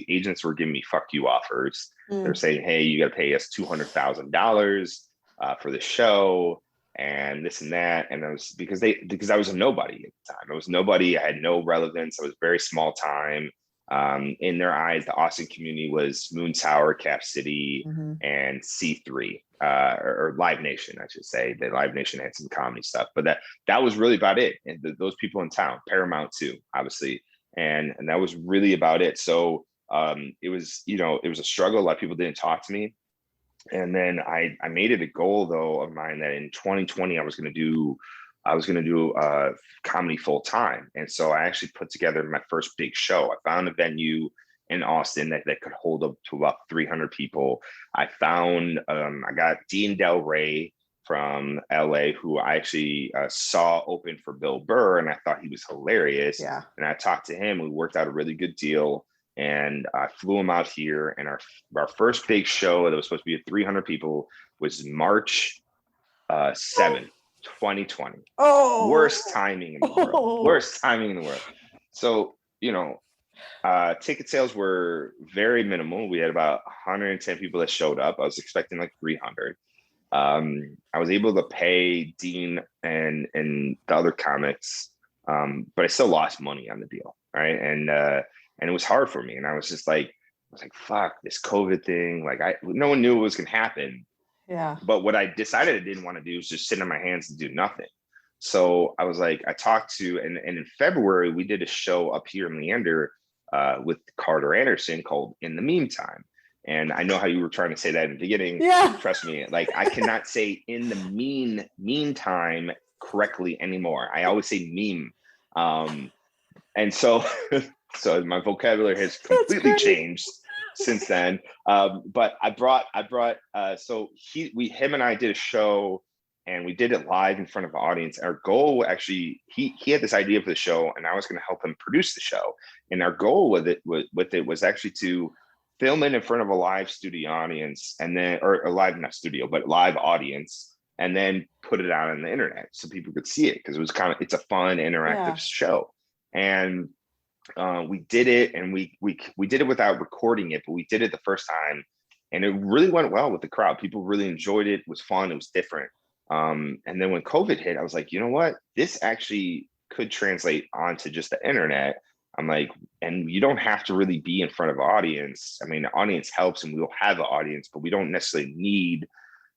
agents were giving me fuck you offers. They're saying, hey, you got to pay us $200,000 for the show, and this and that. And I was because I was a nobody at the time. I was nobody. I had no relevance. I was very small time. In their eyes, the Austin community was Moon Tower, Cap City, and C3, or Live Nation, I should say. The Live Nation had some comedy stuff, but that was really about it. And those people in town, Paramount too, obviously, and that was really about it. So it was a struggle. A lot of people didn't talk to me. And then I made it a goal, though, of mine that in 2020 I was going to do comedy full time. And so I actually put together my first big show. I found a venue in Austin that could hold up to about 300 people. I got Dean Del Rey from LA, who I actually saw open for Bill Burr, and I thought he was hilarious. Yeah. And I talked to him. We worked out a really good deal. And I flew him out here, and our first big show that was supposed to be at 300 people was March 7th, 2020. Oh, worst timing in the world. Worst timing in the world. So, you know, ticket sales were very minimal. We had about 110 people that showed up. I was expecting like 300. I was able to pay Dean and the other comics, but I still lost money on the deal, right? And it was hard for me. And I was like, fuck this COVID thing. Like, no one knew what was going to happen. Yeah. But what I decided I didn't want to do was just sit on my hands and do nothing. So I was like, I talked to, and in February, we did a show up here in Leander with Carter Anderson called In the Meantime. And I know how you were trying to say that in the beginning. Yeah. Trust me, like, I cannot say in the meantime correctly anymore. I always say meme. And so, so my vocabulary has That's completely great. changed since then. But him and I did a show, and we did it live in front of an audience. Our goal, actually, he had this idea for the show, and I was going to help him produce the show. And our goal with it was actually to film it in front of a live studio audience, and then, or a live, not studio, but live audience, and then put it out on the internet so people could see it, because it's a fun, interactive show. And we did it, and we did it without recording it, but we did it the first time, and it really went well with the crowd. People really enjoyed it. It was fun. It was different. And then when COVID hit, I was like, you know what? This actually could translate onto just the internet. I'm like, and you don't have to really be in front of an audience. I mean, the audience helps, and we'll have an audience, but we don't necessarily need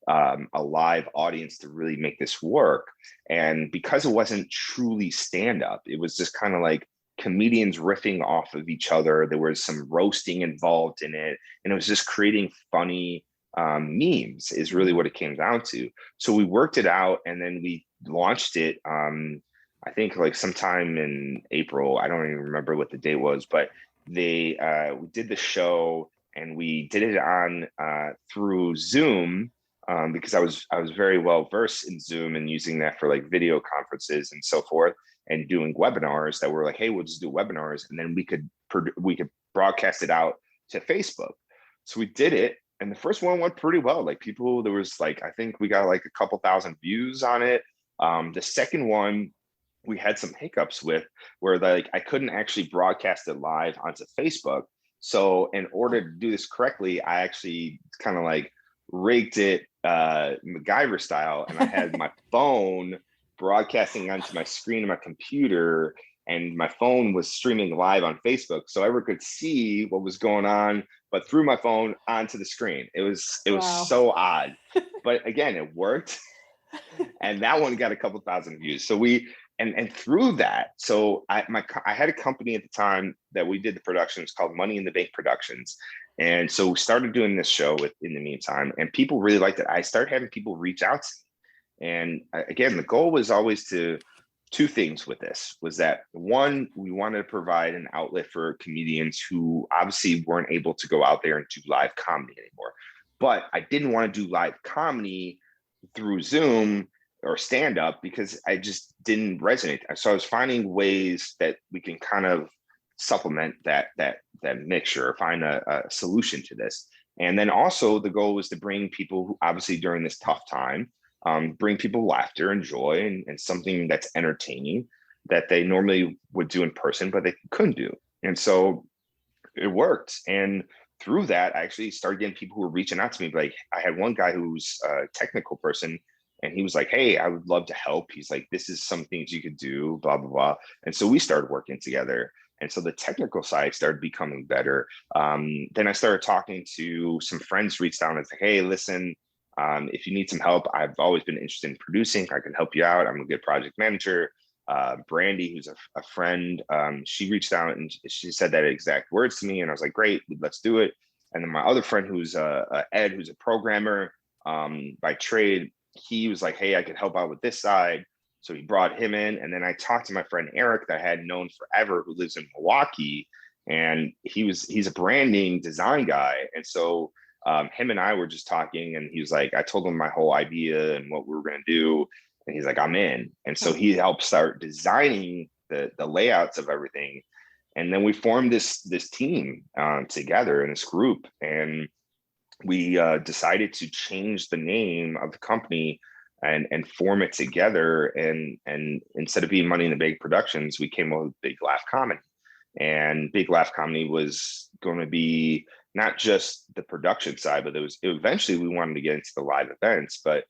a live audience to really make this work. And because it wasn't truly stand-up, it was just kind of like comedians riffing off of each other. There was some roasting involved in it, and it was just creating funny memes is really what it came down to. So we worked it out, and then we launched it. I think like sometime in April. I don't even remember what the date was, but we did the show, and we did it on through Zoom, because I was very well versed in Zoom and using that for like video conferences and so forth, and doing webinars that were like, hey, we'll just do webinars, and then we could broadcast it out to Facebook. So we did it, and the first one went pretty well. Like there was like, I think we got like a couple thousand views on it. The second one we had some hiccups with, where like I couldn't actually broadcast it live onto Facebook. So in order to do this correctly, I actually kind of like rigged it MacGyver style, and I had my phone broadcasting onto my screen of my computer, and my phone was streaming live on Facebook, so everyone could see what was going on, but through my phone onto the screen. It was so odd, but again, it worked. And that one got a couple thousand views. So and through that, so I had a company at the time that we did the productions called Money in the Bank Productions. And so we started doing this show in the meantime, and people really liked it. I started having people reach out to me. And again, the goal was always two things with this, was that one, we wanted to provide an outlet for comedians who obviously weren't able to go out there and do live comedy anymore. But I didn't want to do live comedy through Zoom or stand up, because I just didn't resonate. So I was finding ways that we can kind of supplement that mixture, or find a solution to this. And then also the goal was to bring people who obviously during this tough time, bring people laughter and joy, and something that's entertaining that they normally would do in person, but they couldn't do. And so it worked. And through that, I actually started getting people who were reaching out to me. Like, I had one guy who's a technical person, and he was like, hey, I would love to help. He's like, this is some things you could do, blah, blah, blah. And so we started working together. And so the technical side started becoming better. Then I started talking to some friends, reached out and said, hey, listen, if you need some help, I've always been interested in producing. I can help you out. I'm a good project manager. Brandy, who's a friend, she reached out and she said that exact words to me. And I was like, great, let's do it. And then my other friend, who's Ed, who's a programmer by trade, he was like, hey, I could help out with this side. So he brought him in. And then I talked to my friend Eric, that I had known forever, who lives in Milwaukee. And he's a branding design guy. And so him and I were just talking, and he was like, I told him my whole idea and what we were going to do. And he's like, I'm in. And so he helped start designing the layouts of everything. And then we formed this team together in this group. And we decided to change the name of the company and form it together. And instead of being Money in the Bank Productions, we came up with Big Laugh Comedy. And Big Laugh Comedy was going to be not just the production side, but eventually we wanted to get into the live events, but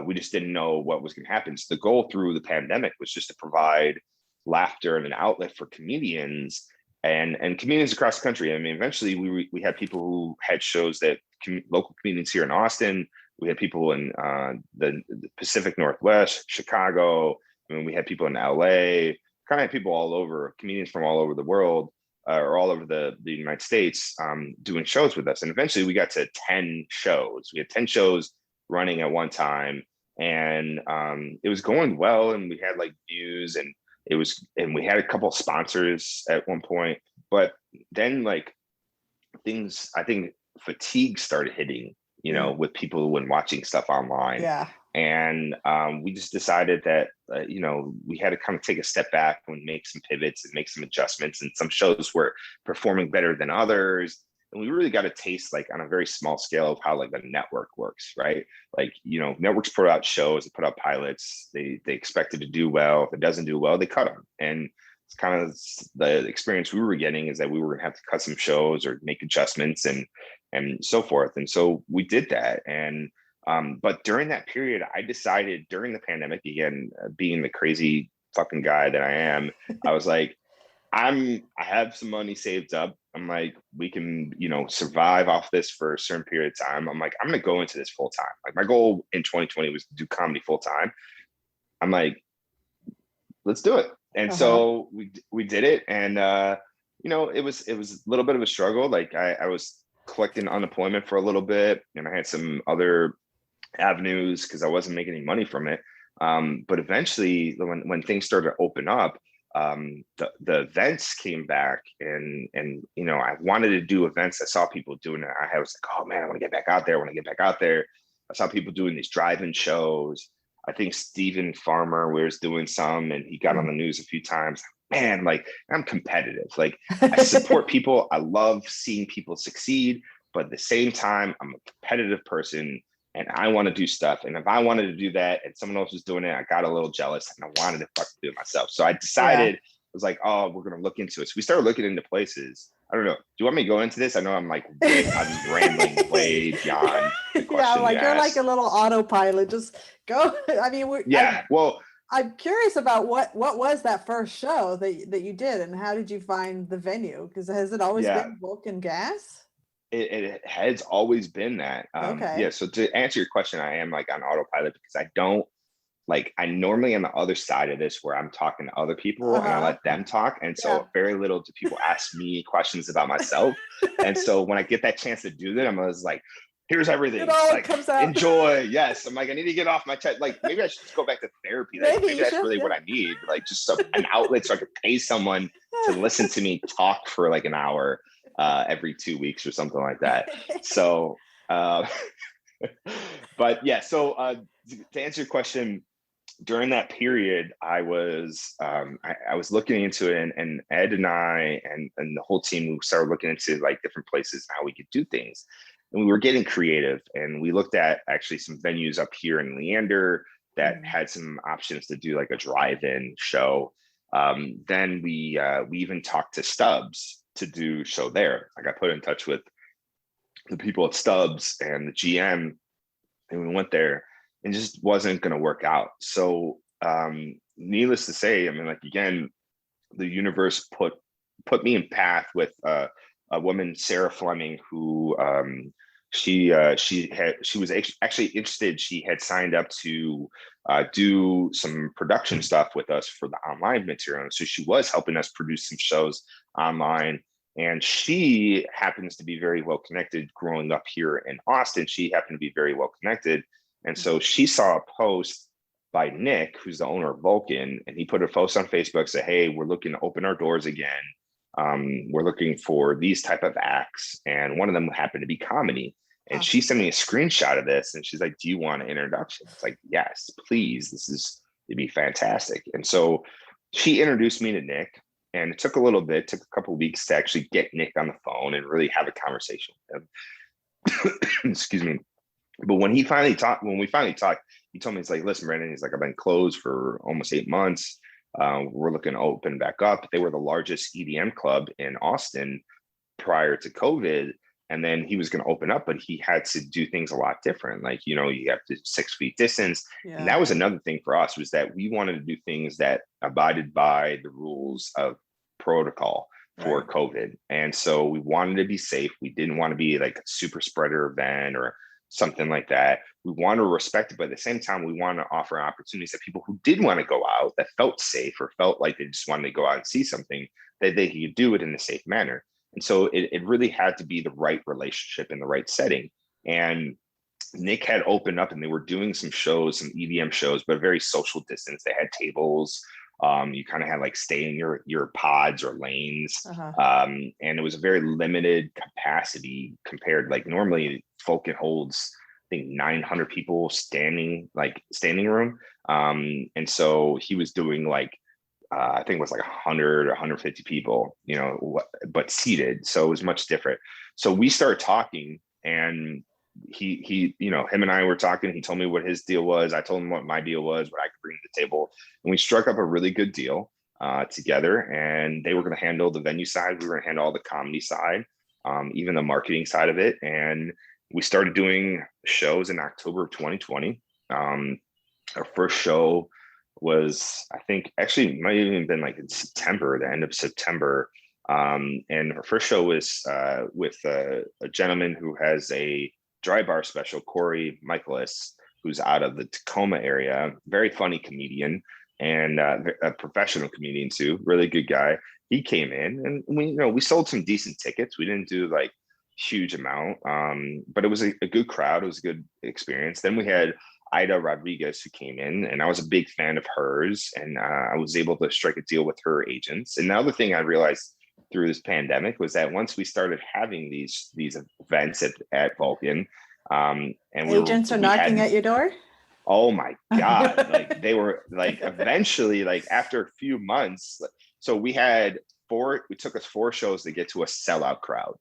we just didn't know what was going to happen. So the goal through the pandemic was just to provide laughter and an outlet for comedians and comedians across the country. I mean, eventually we had people who had shows that local comedians here in Austin. We had people in the Pacific Northwest, Chicago. I mean, we had people in LA, kind of had people all over, comedians from all over the world, or all over the United States, doing shows with us. And eventually we got to 10 shows. We had 10 shows running at one time, and it was going well, and we had like views, and and we had a couple of sponsors at one point, but then like things, I think fatigue started hitting, with people when watching stuff online. Yeah. And we just decided that, we had to kind of take a step back and make some pivots and make some adjustments. And some shows were performing better than others. And we really got a taste, like on a very small scale, of how like a network works, right? Like, networks put out shows, they put out pilots, they expect it to do well. If it doesn't do well, they cut them. And it's kind of the experience we were getting, is that we were going to have to cut some shows or make adjustments and so forth. And so we did that. And but during that period, I decided, during the pandemic, again, being the crazy fucking guy that I am, I was like, I have some money saved up. I'm like, we can, survive off this for a certain period of time. I'm like, I'm going to go into this full time. Like, my goal in 2020 was to do comedy full time. I'm like, let's do it. And so we did it. And, it was a little bit of a struggle. Like I was collecting unemployment for a little bit, and I had some other avenues because I wasn't making any money from it. But eventually, when things started to open up, the events came back, and I wanted to do events. I saw people doing it. I was like, oh man, I want to get back out there. I saw people doing these drive-in shows. I think Stephen Farmer was doing some, and he got on the news a few times. Man, like, I'm competitive. Like, I support people. I love seeing people succeed, but at the same time, I'm a competitive person, and I want to do stuff. And if I wanted to do that and someone else was doing it, I got a little jealous, and I wanted to fucking do it myself. So I decided, I was like, oh, we're going to look into it. So we started looking into places. I don't know. Do you want me to go into this? I know I'm like, I'm rambling way beyond the question. Yeah, like you're like a little autopilot. Just go. I mean, I'm curious about what was that first show that you did, and how did you find the venue? Because has it always been Vulcan Gas? It has always been that. Okay. Yeah. So to answer your question, I am like on autopilot, because I don't, like, I normally on the other side of this, where I'm talking to other people and I let them talk. And so very little do people ask me questions about myself. And so when I get that chance to do that, I'm always like, here's everything. It all like, comes out. Enjoy. Yes. I'm like, I need to get off my chest. Like, maybe I should just go back to therapy. Like, maybe that's really what I need. Like, just an outlet so I could pay someone to listen to me talk for like an hour every 2 weeks or something like that. So, but yeah, so to answer your question, during that period, I was looking into it, and Ed and I and the whole team, we started looking into like different places, how we could do things. And we were getting creative, and we looked at actually some venues up here in Leander that had some options to do like a drive-in show. Then we even talked to Stubbs to do show there. I got put in touch with the people at Stubbs and the GM, and we went there, and just wasn't going to work out. So needless to say, I mean, like, again, the universe put me in path with a woman, Sarah Fleming, who she was actually interested. She had signed up to do some production stuff with us for the online material. So she was helping us produce some shows online. And she happens to be very well connected growing up here in Austin. She happened to be very well connected. And so she saw a post by Nick, who's the owner of Vulcan, and he put a post on Facebook, said, hey, we're looking to open our doors again. We're looking for these type of acts. And one of them happened to be comedy. And she sent me a screenshot of this, and she's like, do you want an introduction? It's like, yes, please. It'd be fantastic. And so she introduced me to Nick, and it took a little bit, took a couple of weeks to actually get Nick on the phone and really have a conversation with him. Excuse me. But when we finally talked, he told me, it's like, listen, Brandon, he's like, I've been closed for almost 8 months. We're looking to open back up. They were the largest EDM club in Austin prior to COVID. And then he was going to open up, but he had to do things a lot different. Like, you have to 6 feet distance. Yeah. And that was another thing for us, was that we wanted to do things that abided by the rules of protocol for COVID. And so we wanted to be safe. We didn't want to be like a super spreader event or something like that. We want to respect it, but at the same time, we want to offer opportunities that people who did want to go out, that felt safe or felt like they just wanted to go out and see something, that they could do it in a safe manner. And so it really had to be the right relationship in the right setting. And Nick had opened up, and they were doing some shows, some EDM shows, but very social distance. They had tables. You kind of had like stay in your pods or lanes. Uh-huh. And it was a very limited capacity compared, like normally Vulcan holds, I think 900 people standing room. And so he was doing like, I think it was like 100 or 150 people, but seated. So it was much different. So we started talking, and him and I were talking. He told me what his deal was. I told him what my deal was, what I could bring to the table. And we struck up a really good deal together. And they were going to handle the venue side. We were going to handle all the comedy side, even the marketing side of it. And we started doing shows in October of 2020. Our first show was, I think, actually might have even been like in September, the end of September. And our first show was with a gentleman who has a dry bar special, Corey Michaelis, who's out of the Tacoma area, very funny comedian and a professional comedian too, really good guy. He came in, and we sold some decent tickets. We didn't do like huge amount, but it was a good crowd. It was a good experience. Then we had Ida Rodriguez, who came in, and I was a big fan of hers, and I was able to strike a deal with her agents. And the other thing I realized through this pandemic was that once we started having these events at Vulcan, and agents are knocking at your door. Oh my God. Like they were like, eventually, like after a few months, so it took us 4 shows to get to a sellout crowd.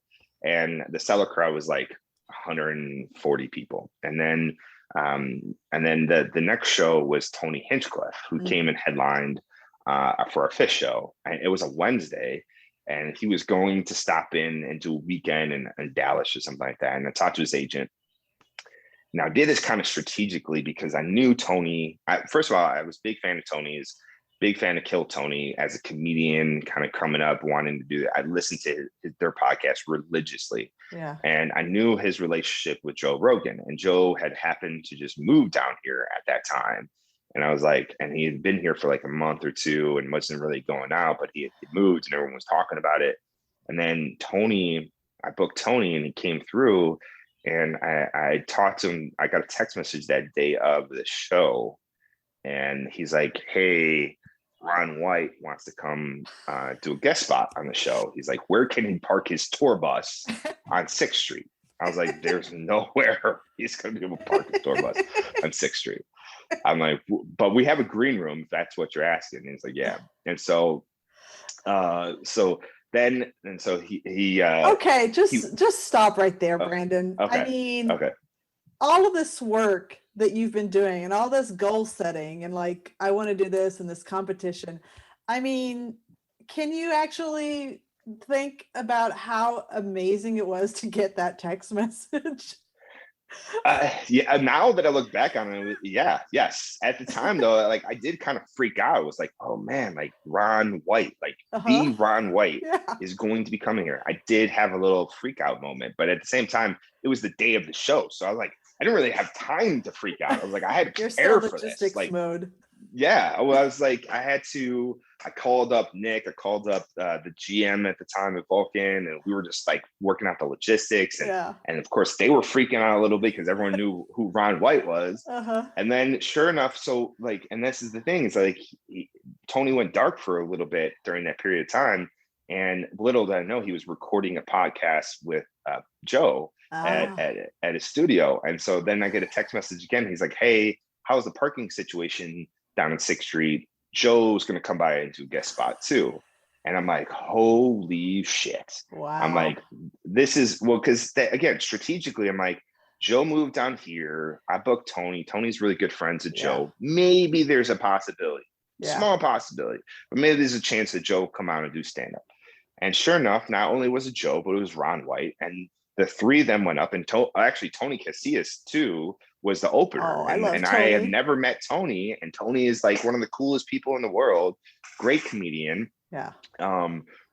And the sellout crowd was like 140 people. And then the next show was Tony Hinchcliffe, who came and headlined for our fifth show. And it was a Wednesday, and he was going to stop in and do a weekend in Dallas or something like that. And I talked to his agent. Now, I did this kind of strategically because I knew Tony. First of all, I was a big fan of Tony's, big fan of Kill Tony as a comedian, kind of coming up, wanting to do that. I listened to their podcast religiously. Yeah. And I knew his relationship with Joe Rogan, and Joe had happened to just move down here at that time. And I was like, and he had been here for like a month or two and wasn't really going out, but he had moved and everyone was talking about it. And then I booked Tony, and he came through, and I talked to him. I got a text message that day of the show, and he's like, "Hey, Ron White wants to come do a guest spot on the show." He's like, "Where can he park his tour bus on 6th Street?" I was like, "There's nowhere he's going to be able to park his tour bus on 6th Street." I'm like, "But we have a green room if that's what you're asking." And he's like, "Yeah." And so, he okay, just stop right there, Brandon. Okay. I mean, okay. all of this work that you've been doing and all this goal setting and like, I want to do this and this competition. I mean, can you actually think about how amazing it was to get that text message? Yeah, now that I look back on it, yes. At the time though, like I did kind of freak out. I was like, oh man, like Ron White, like the Ron White is going to be coming here. I did have a little freak out moment, but at the same time, it was the day of the show. So I was like, I didn't really have time to freak out. I was like, I had to prepare for this. Like, mode. Yeah, well, I was like, I called up Nick, I called up the GM at the time at Vulcan, and we were just like working out the logistics. And of course, they were freaking out a little bit because everyone knew who Ron White was. And then sure enough, so like, and this is the thing, is like Tony went dark for a little bit during that period of time. And little did I know he was recording a podcast with Joe at his studio. And so then I get a text message again. He's like, "Hey, how's the parking situation down in 6th Street? Joe's going to come by and do a guest spot too." And I'm like, holy shit. Wow. I'm like, this is, well, because again, strategically, I'm like, Joe moved down here. I booked Tony. Tony's really good friends with Joe. Maybe there's a possibility, small possibility, but maybe there's a chance that Joe will come out and do stand-up. And sure enough, not only was it Joe, but it was Ron White. And the 3 of them went up, and actually Tony Casillas too was the opener. And I have never met Tony, and Tony is like one of the coolest people in the world. Great comedian. Yeah.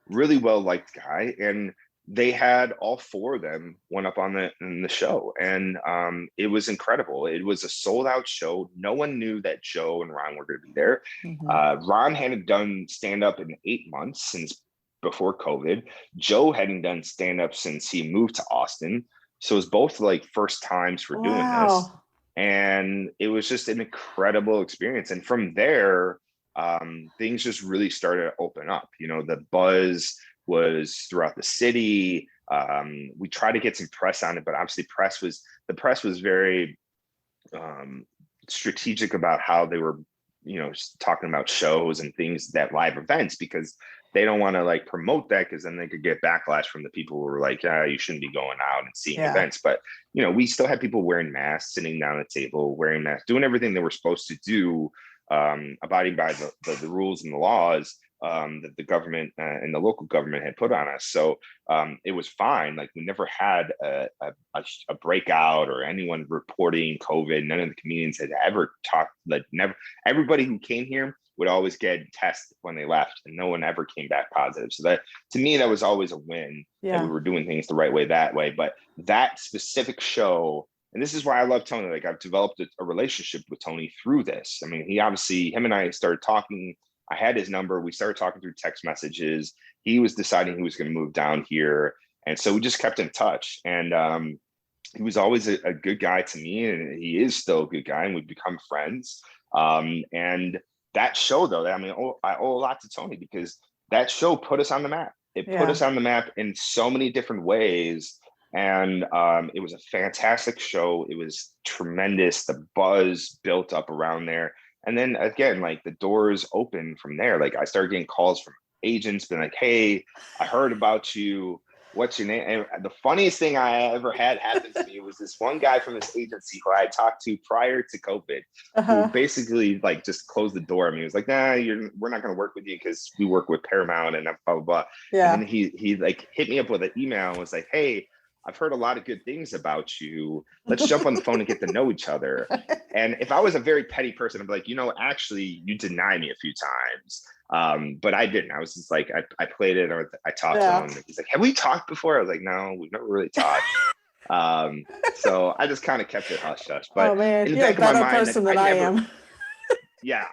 Really well-liked guy. And they had all 4 of them went up in the show. And it was incredible. It was a sold-out show. No one knew that Joe and Ron were going to be there. Ron hadn't done stand-up in 8 months since before COVID. Joe hadn't done stand-up since he moved to Austin. So it was both like first times for doing this. And it was just an incredible experience. And from there, things just really started to open up. You know, the buzz was throughout the city. We tried to get some press on it, but obviously the press was very strategic about how they were, you know, talking about shows and things, that live events, because they don't want to like promote that, because then they could get backlash from the people who were like, yeah, you shouldn't be going out and seeing events. But, you know, we still had people wearing masks, sitting down at the table, wearing masks, doing everything they were supposed to do, abiding by the rules and the laws that the government and the local government had put on us. So it was fine. Like, we never had a breakout or anyone reporting COVID. None of the comedians had ever talked, like, never. Everybody who came here would always get tested when they left, and no one ever came back positive. So that, to me, that was always a win, that we were doing things the right way that way. But that specific show, and this is why I love Tony. Like, I've developed a relationship with Tony through this. I mean, him and I started talking. I had his number. We started talking through text messages. He was deciding he was going to move down here. And so we just kept in touch. And he was always a good guy to me, and he is still a good guy, and we've become friends. And that show, though, I mean, I owe a lot to Tony, because that show put us on the map. It put us on the map in so many different ways. And it was a fantastic show. It was tremendous. The buzz built up around there. And then again, like, the doors open from there. Like, I started getting calls from agents being like, hey, I heard about you. What's your name? And the funniest thing I ever had happen to me was this one guy from this agency who I talked to prior to COVID, who basically like just closed the door. I mean, he was like, nah, we're not going to work with you because we work with Paramount and blah, blah, blah. And then he like hit me up with an email and was like, hey, I've heard a lot of good things about you. Let's jump on the phone and get to know each other. And if I was a very petty person, I'd be like, you know, actually, you denied me a few times. But I didn't. I was just like, I played it, or I talked to him. He's like, have we talked before? I was like, no, we've never really talked. So I just kind of kept it hush hush. But oh man, in the you're back a better of my mind, person than I am. Yeah.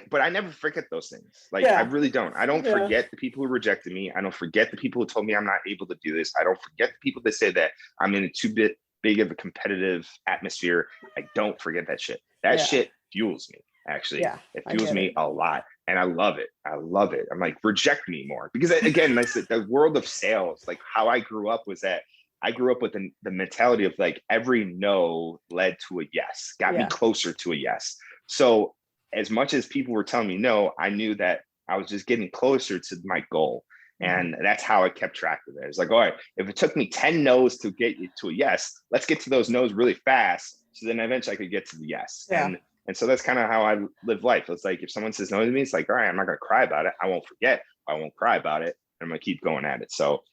But I never forget those things. Like, I really don't. I don't forget the people who rejected me. I don't forget the people who told me I'm not able to do this. I don't forget the people that say that I'm in a too big of a competitive atmosphere. I don't forget that shit. That shit fuels me, actually. It fuels me a lot. And I love it. I love it. I'm like, reject me more. Because again, I said, the world of sales, like how I grew up was that I grew up with the mentality of like, every no led to a yes, got me closer to a yes. So as much as people were telling me no, I knew that I was just getting closer to my goal. And that's how I kept track of it. It's like, all right, if it took me 10 no's to get you to a yes, let's get to those no's really fast. So then eventually I could get to the yes. And so that's kind of how I live life. It's like, if someone says no to me, it's like, all right, I'm not going to cry about it. I won't forget. I won't cry about it. I'm going to keep going at it. So,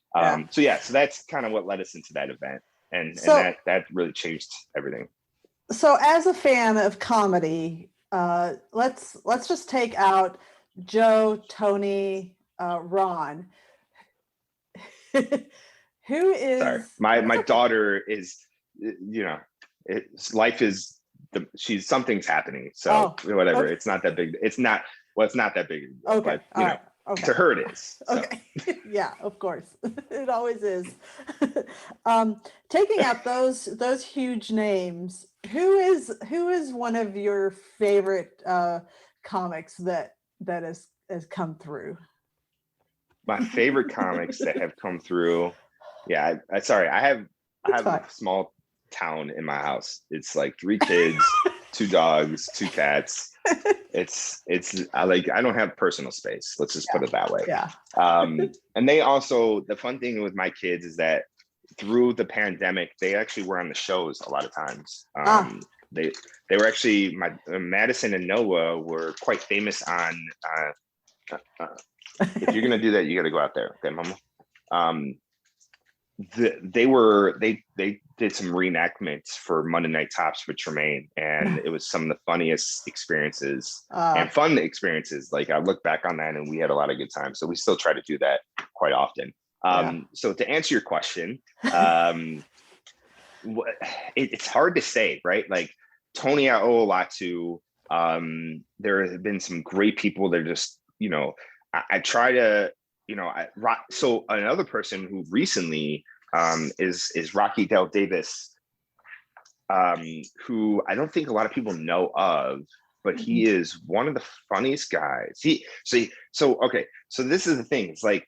so that's kind of what led us into that event. And that really changed everything. So as a fan of comedy, let's just take out Joe, Tony, Ron. Who is? Sorry, my daughter is, you know, life is something's happening. So whatever, it's not that big. It's not that big. Okay, but, you know, to her it is. So. Okay, yeah, of course, it always is. Taking out those huge names, who is one of your favorite comics that has come through? My favorite comics that have come through. Yeah, I have a small town in my house. It's like 3 kids, 2 dogs, 2 cats. It's I don't have personal space. Let's just put it that way. Yeah. And they also, the fun thing with my kids is that through the pandemic, they actually were on the shows a lot of times. They were actually, Madison and Noah were quite famous on. If you're gonna do that, you got to go out there, okay, Mama. They did some reenactments for Monday Night Tops with Tremaine, and it was some of the funniest experiences and fun experiences. Like, I look back on that, and we had a lot of good times. So we still try to do that quite often. So to answer your question, it's hard to say, right? Like, Tony, I owe a lot to. There have been some great people that are just, you know, I try to, you know, so another person who recently is Rocky Del Davis, who I don't think a lot of people know of. but he is one of the funniest guys. So this is the thing. It's like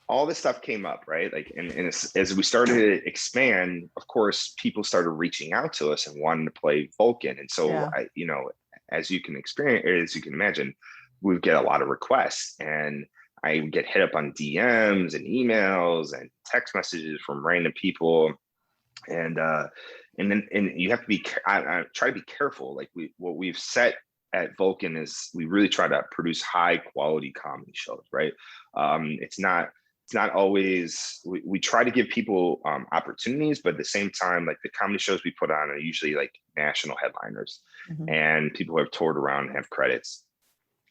all this stuff came up, right? Like, and as we started to expand, of course, people started reaching out to us and wanting to play Vulcan. And so as you can experience, as you can imagine, we would get a lot of requests, and I would get hit up on DMs and emails and text messages from random people. And you have to be, I try to be careful. Like what we've set at Vulcan is we really try to produce high quality comedy shows, right? It's not always, we try to give people opportunities, but at the same time, like the comedy shows we put on are usually like national headliners and people who have toured around and have credits.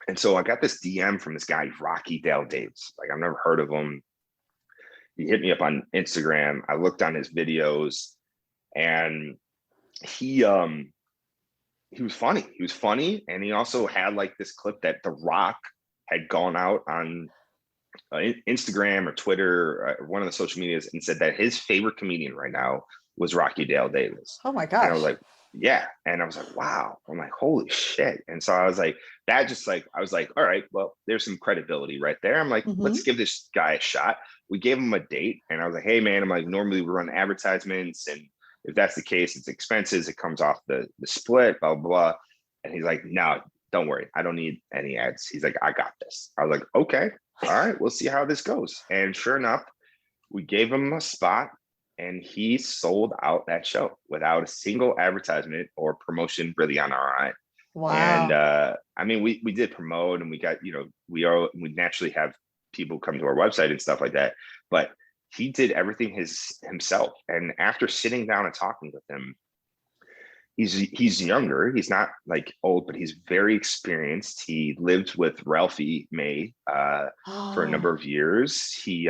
And so I got this DM from this guy, Rocky Dale Davis. Like, I've never heard of him. He hit me up on Instagram. I looked on his videos, and he was funny. He was funny. And he also had like this clip that The Rock had gone out on Instagram or Twitter or one of the social medias and said that his favorite comedian right now was Rocky Dale Davis. Oh my gosh. And I was like, yeah. And I was like, wow. I'm like, holy shit. And so I was like, I was like, all right, well, there's some credibility right there. I'm like, let's give this guy a shot. We gave him a date, and I was like, hey man, I'm like, normally we run advertisements, and if that's the case, it's expenses. It comes off the split, blah, blah, blah. And he's like, no, don't worry. I don't need any ads. He's like, I got this. I was like, okay, all right, we'll see how this goes. And sure enough, we gave him a spot, and he sold out that show without a single advertisement or promotion really on our end. Wow. And I mean, we did promote, and we got, we naturally have people come to our website and stuff like that, but he did everything himself. And after sitting down and talking with him, he's younger. He's not like old, but he's very experienced. He lived with Ralphie May for a number of years. He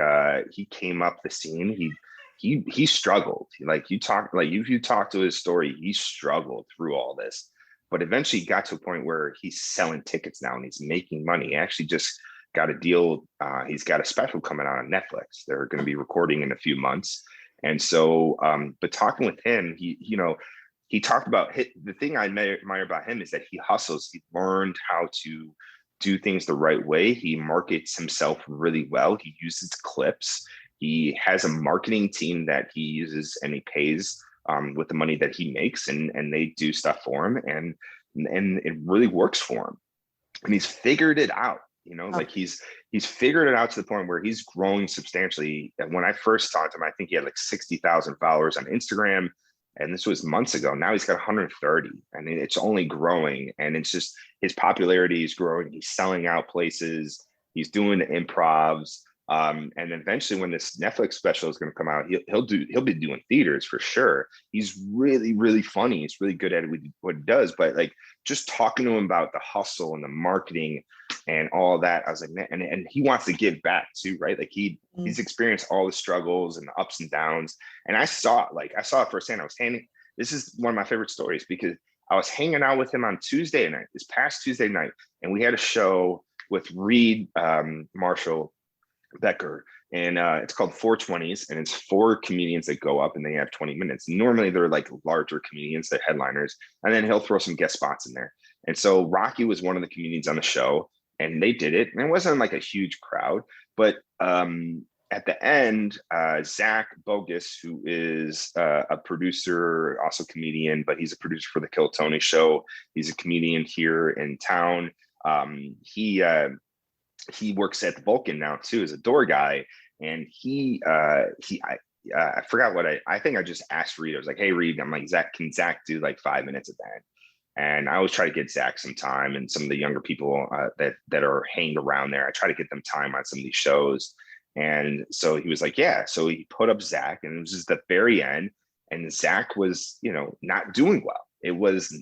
came up the scene. He struggled. Like you talk to his story, he struggled through all this, but eventually got to a point where he's selling tickets now and he's making money. He actually just got a deal. He's got a special coming out on Netflix. They're going to be recording in a few months. And so, but talking with him, he talked about the thing I admire about him is that he hustles. He learned how to do things the right way. He markets himself really well. He uses clips. He has a marketing team that he uses and he pays with the money that he makes, and they do stuff for him, and it really works for him. And he's figured it out. Like he's figured it out to the point where he's growing substantially. And when I first talked to him, I think he had like 60,000 followers on Instagram, and this was months ago. Now he's got 130, and it's only growing. And it's just his popularity is growing. He's selling out places. He's doing improvs. And eventually, when this Netflix special is going to come out, he'll be doing theaters for sure. He's really, really funny. He's really good at what he does. But like just talking to him about the hustle and the marketing and all that, I was like, man, and he wants to give back too, right? Like he's experienced all the struggles and the ups and downs. And I saw it firsthand. This is one of my favorite stories because I was hanging out with him on this past Tuesday night, and we had a show with Reed Marshall Becker, and it's called 420s, and it's 4 comedians that go up and they have 20 minutes. Normally they're like larger comedians, they're headliners, and then he'll throw some guest spots in there. And so Rocky was one of the comedians on the show, and they did it, and it wasn't like a huge crowd, but at the end, Zach Bogus, who is a producer, also comedian, but he's a producer for the Kill Tony show. He's a comedian here in town. He works at the Vulcan now too as a door guy, and I forgot what I think I just asked Reed. I was like, hey Reed, I'm like, can Zach do like 5 minutes at the end? And I always try to get Zach some time, and some of the younger people that are hanging around there, I try to get them time on some of these shows. And so he was like, yeah. So he put up Zach, and it was just the very end, and Zach was, not doing well. It was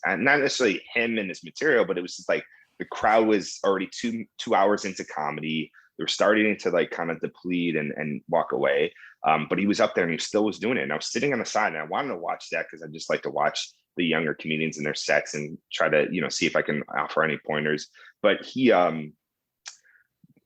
not necessarily him and his material, but it was just like the crowd was already two hours into comedy. They were starting to like kind of deplete and walk away. But he was up there and he still was doing it. And I was sitting on the side, and I wanted to watch that because I just like to watch the younger comedians in their sets and try to, see if I can offer any pointers. But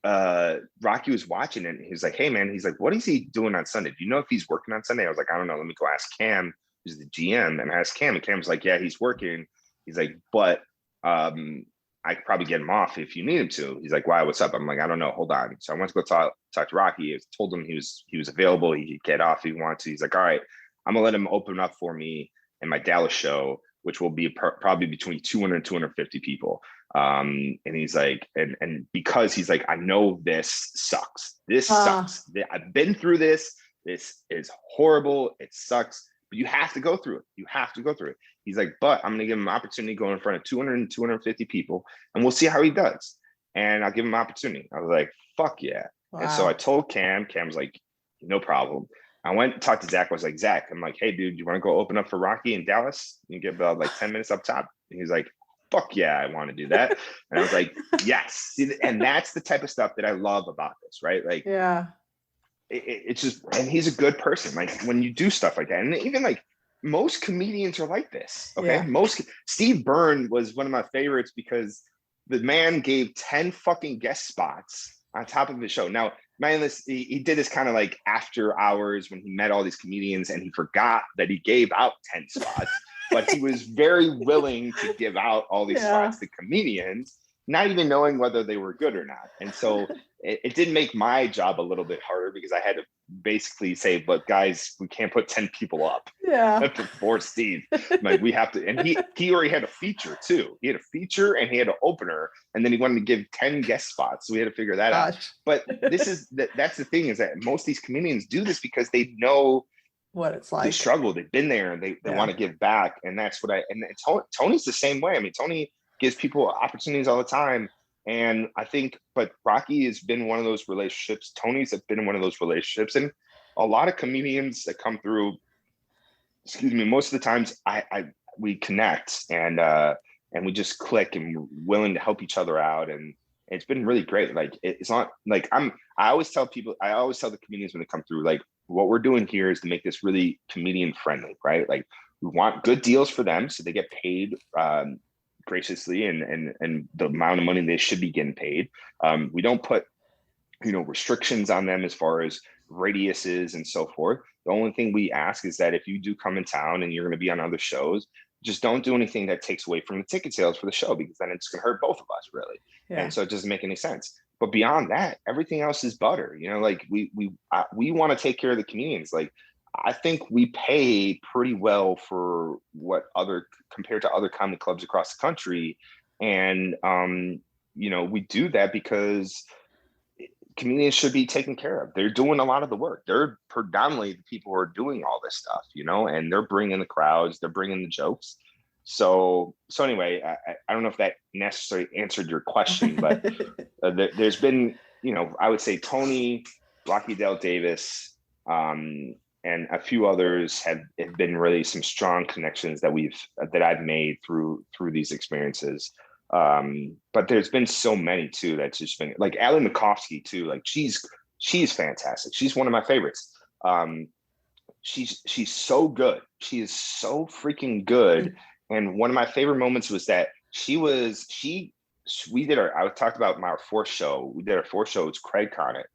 Rocky was watching it, and he was like, hey man, he's like, what is he doing on Sunday? Do you know if he's working on Sunday? I was like, I don't know. Let me go ask Cam, who's the GM, and ask Cam. And Cam's like, yeah, he's working. He's like, but I could probably get him off if you need him to. He's like, why? What's up? I'm like, I don't know. Hold on. So I went to go talk to Rocky. I told him he was available. He could get off if he wanted to. He's like, all right, I'm gonna let him open up for me in my Dallas show, which will be probably between 200 and 250 people. And he's like, and because he's like, I know this sucks. This sucks. I've been through this. This is horrible. It sucks. But you have to go through it. You have to go through it. He's like, but I'm going to give him an opportunity to go in front of 200 and 250 people, and we'll see how he does. And I'll give him an opportunity. I was like, fuck yeah. Wow. And so I told Cam. Cam's like, no problem. I went and talked to Zach. I was like, Zach, I'm like, hey, dude, you want to go open up for Rocky in Dallas? You get about like 10 minutes up top. And he's like, fuck yeah, I want to do that. And I was like, yes. And that's the type of stuff that I love about this, right? Like, yeah. It's just, and he's a good person. Like when you do stuff like that, and even like most comedians are like this. Okay. Yeah. Steve Byrne was one of my favorites because the man gave 10 fucking guest spots on top of his show. Now, man, he did this kind of like after hours when he met all these comedians, and he forgot that he gave out 10 spots, but he was very willing to give out all these spots to comedians, not even knowing whether they were good or not. And so it did make my job a little bit harder because I had to basically say, but guys, we can't put 10 people up before Steve. Like we have to, and he already had a feature too. He had a feature and he had an opener, and then he wanted to give 10 guest spots. So we had to figure that out. But that's the thing, is that most of these comedians do this because they know what it's like. They struggle. They've been there, and they want to give back. And that's what Tony's the same way. I mean, Tony gives people opportunities all the time. And I think, but Rocky has been one of those relationships. Tony's been one of those relationships. And a lot of comedians that come through, most of the times we connect and we just click, and we're willing to help each other out. And it's been really great. Like, it's not like I always tell the comedians when they come through, like, what we're doing here is to make this really comedian friendly, right? Like, we want good deals for them so they get paid graciously and the amount of money they should be getting paid. We don't put restrictions on them as far as radiuses and so forth. The only thing we ask is that if you do come in town and you're going to be on other shows, just don't do anything that takes away from the ticket sales for the show, because then it's going to hurt both of us, really. And so it doesn't make any sense. But beyond that, everything else is butter. Like we want to take care of the comedians. Like, I think we pay pretty well for compared to other comedy clubs across the country. And, we do that because comedians should be taken care of. They're doing a lot of the work. They're predominantly the people who are doing all this stuff, and they're bringing the crowds, they're bringing the jokes. So anyway, I don't know if that necessarily answered your question, but there's been, I would say Tony, Rocky Dale Davis, and a few others have been really some strong connections that I've made through these experiences. But there's been so many too that's just been, like, Ali Makovsky too. Like, she's fantastic. She's one of my favorites. She's so good. She is so freaking good. And one of my favorite moments was that I talked about our fourth show. We did our fourth show. It's Craig on it.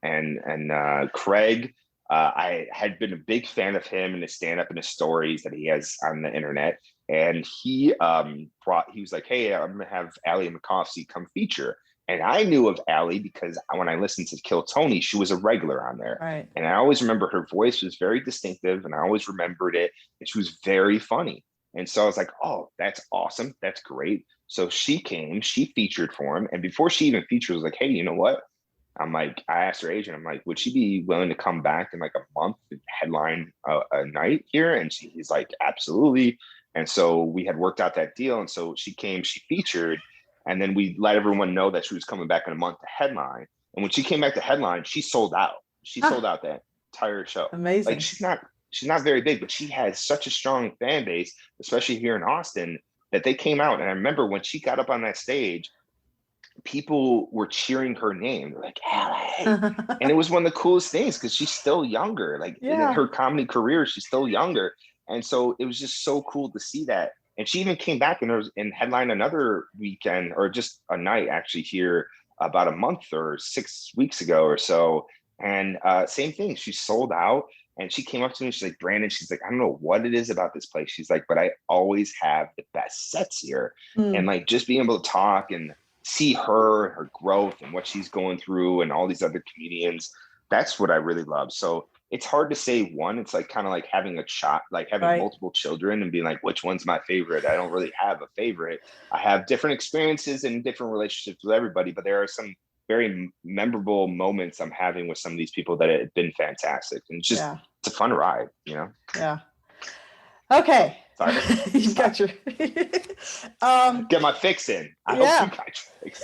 And Craig, I had been a big fan of him and his stand-up and his stories that he has on the internet. And he was like, hey, I'm going to have Ali Makovsky come feature. And I knew of Ali because when I listened to Kill Tony, she was a regular on there. Right. And I always remember her voice was very distinctive, and I always remembered it. And she was very funny. And so I was like, oh, that's awesome. That's great. So she came, she featured for him. And before she even featured, I was like, hey, you know what? I'm like, I asked her agent, I'm like, would she be willing to come back in like a month and headline a night here? And he's like, absolutely. And so we had worked out that deal. And so she came, she featured, and then we let everyone know that she was coming back in a month to headline. And when she came back to headline, she sold out. She sold out that entire show. Amazing. Like, she's not very big, but she has such a strong fan base, especially here in Austin, that they came out. And I remember when she got up on that stage, people were cheering her name. They're like, LA. And it was one of the coolest things because she's still younger. Like, in her comedy career, she's still younger. And so it was just so cool to see that. And she even came back and headlined another weekend, or just a night actually, here about a month or 6 weeks ago or so. And same thing, she sold out. And she came up to me, she's like, Brandon, she's like, I don't know what it is about this place. She's like, but I always have the best sets here. And like just being able to talk and see her growth and what she's going through and all these other comedians, that's what I really love. So it's hard to say one. It's like kind of like having a child, like having Right. multiple children and being like, which one's my favorite? I don't really have a favorite. I have different experiences and different relationships with everybody, but there are some very memorable moments I'm having with some of these people that have been fantastic. And it's just, Yeah. it's a fun ride, you know? Yeah. Okay. Sorry. You got your Get my fix in. I yeah. hope you got your fix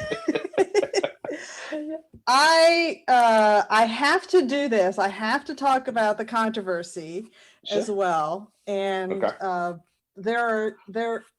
in. I have to do this. I have to talk about the controversy as well. And Okay. there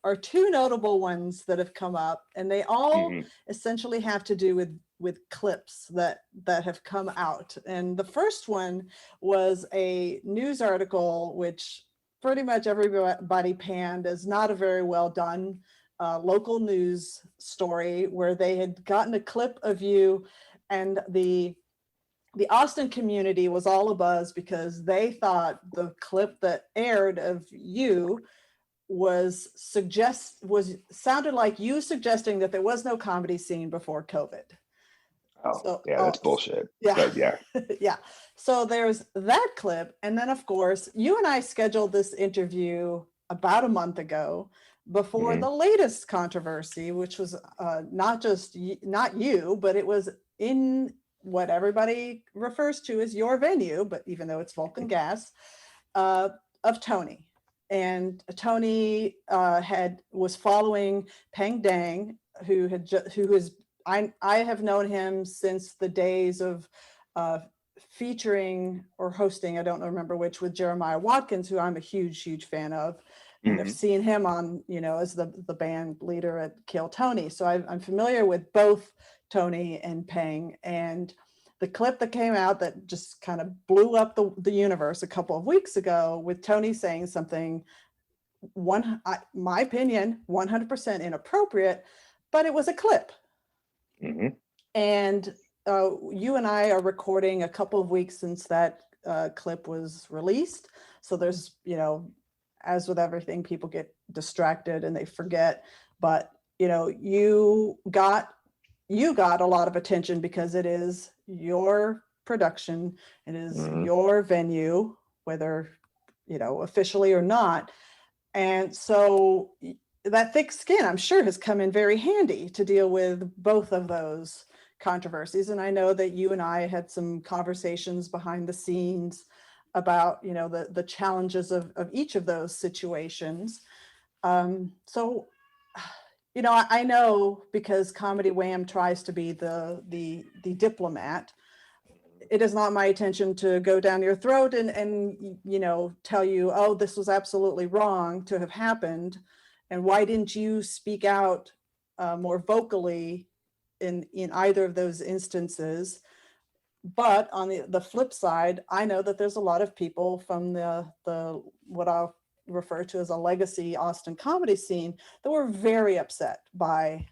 are two notable ones that have come up, and they all essentially have to do with clips that have come out. And the first one was a news article which pretty much everybody panned as not a very well done local news story, where they had gotten a clip of you, and the Austin community was all abuzz because they thought the clip that aired of you sounded like you suggesting that there was no comedy scene before COVID. Oh, so, yeah, that's bullshit. Yeah. But yeah. Yeah. So there's that clip. And then, of course, you and I scheduled this interview about a month ago before the latest controversy, which was not you, but it was in what everybody refers to as your venue, but even though it's Vulcan Gas, of Tony. And Tony was following Peng Dang, who I have known him since the days of featuring or hosting, I don't remember which, with Jeremiah Watkins, who I'm a huge fan of. And I've seen him on, as the band leader at Kill Tony. So I'm familiar with both Tony and Peng. And the clip that came out that just kind of blew up the universe a couple of weeks ago, with Tony saying something, my opinion, 100% inappropriate, but it was a clip. And you and I are recording a couple of weeks since that clip was released. So there's, as with everything, people get distracted and they forget. But, you got a lot of attention because it is your production. It is your venue, whether, officially or not. And so that thick skin, I'm sure, has come in very handy to deal with both of those controversies. And I know that you and I had some conversations behind the scenes about, the challenges of each of those situations. So, I know, because Comedy Wham tries to be the diplomat, it is not my intention to go down your throat and tell you, oh, this was absolutely wrong to have happened, and why didn't you speak out more vocally in either of those instances. But on the flip side, I know that there's a lot of people from the what I'll refer to as a legacy Austin comedy scene that were very upset by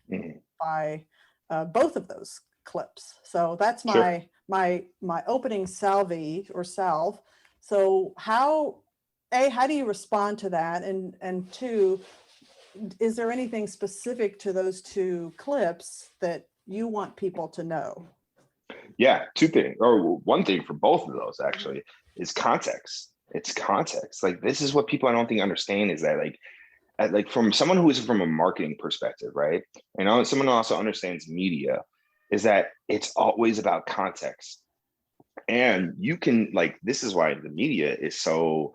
both of those clips. So that's my opening salve. So how do you respond to that? And two, is there anything specific to those two clips that you want people to know? Yeah, two things, or one thing for both of those actually, is context. It's context. Like, this is what people, I don't think, understand, is that like from someone who is from a marketing perspective, right? And someone who also understands media, is that it's always about context. And you can, like, this is why the media is so,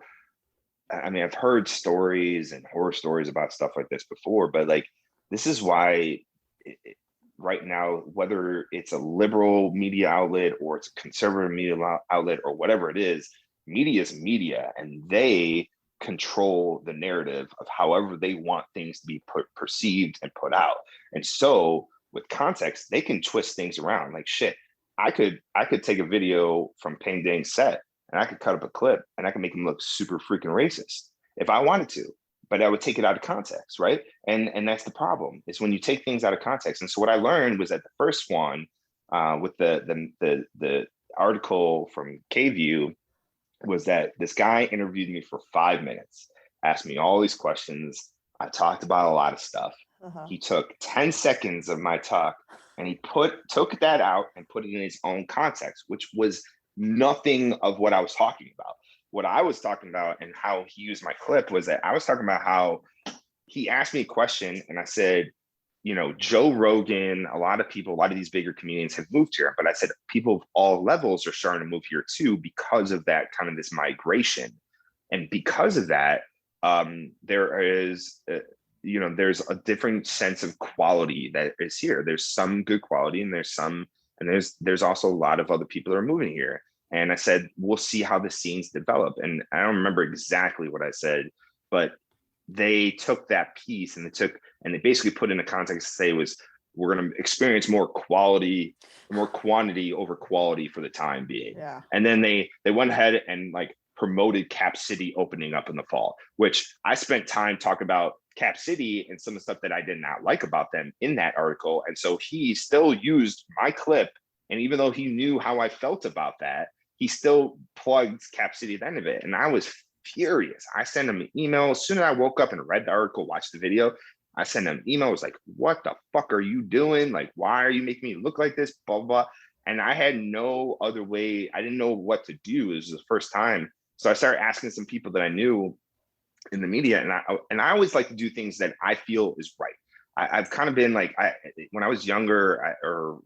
I mean, I've heard stories and horror stories about stuff like this before, but like, this is why right now, whether it's a liberal media outlet or it's a conservative media outlet or whatever it is media, and they control the narrative of however they want things to be perceived and put out. And so with context, they can twist things around. Like, shit, I could take a video from Peng Dang's set and I could cut up a clip and I can make him look super freaking racist if I wanted to, but I would take it out of context, right? And that's the problem, is when you take things out of context. And so what I learned was that the first one, with the article from KView, was that this guy interviewed me for 5 minutes, asked me all these questions. I talked about a lot of stuff. Uh-huh. He took 10 seconds of my talk and he took that out and put it in his own context, which was nothing of what I was talking about. What I was talking about and how he used my clip was that I was talking about how he asked me a question and I said, Joe Rogan, a lot of people, a lot of these bigger comedians have moved here. But I said people of all levels are starting to move here too because of that kind of this migration. And because of that, there is, there's a different sense of quality that is here. There's some good quality and there's also a lot of other people that are moving here. And I said, we'll see how the scenes develop. And I don't remember exactly what I said, but they took that piece and they basically put in a context to say we're going to experience more quantity over quality for the time being. Yeah. And then they went ahead and like promoted Cap City opening up in the fall, which I spent time talking about Cap City and some of the stuff that I did not like about them in that article. And so he still used my clip. And even though he knew how I felt about that, he still plugged Cap City at the end of it. And I was furious. I sent him an email as soon as I woke up and read the article, watched the video. I sent him an email. I was like, what the fuck are you doing? Like, why are you making me look like this? Blah, blah, blah. And I had no other way. I didn't know what to do. It was the first time. So I started asking some people that I knew in the media. And I always like to do things that I feel is right. I've kind of been like, when I was younger,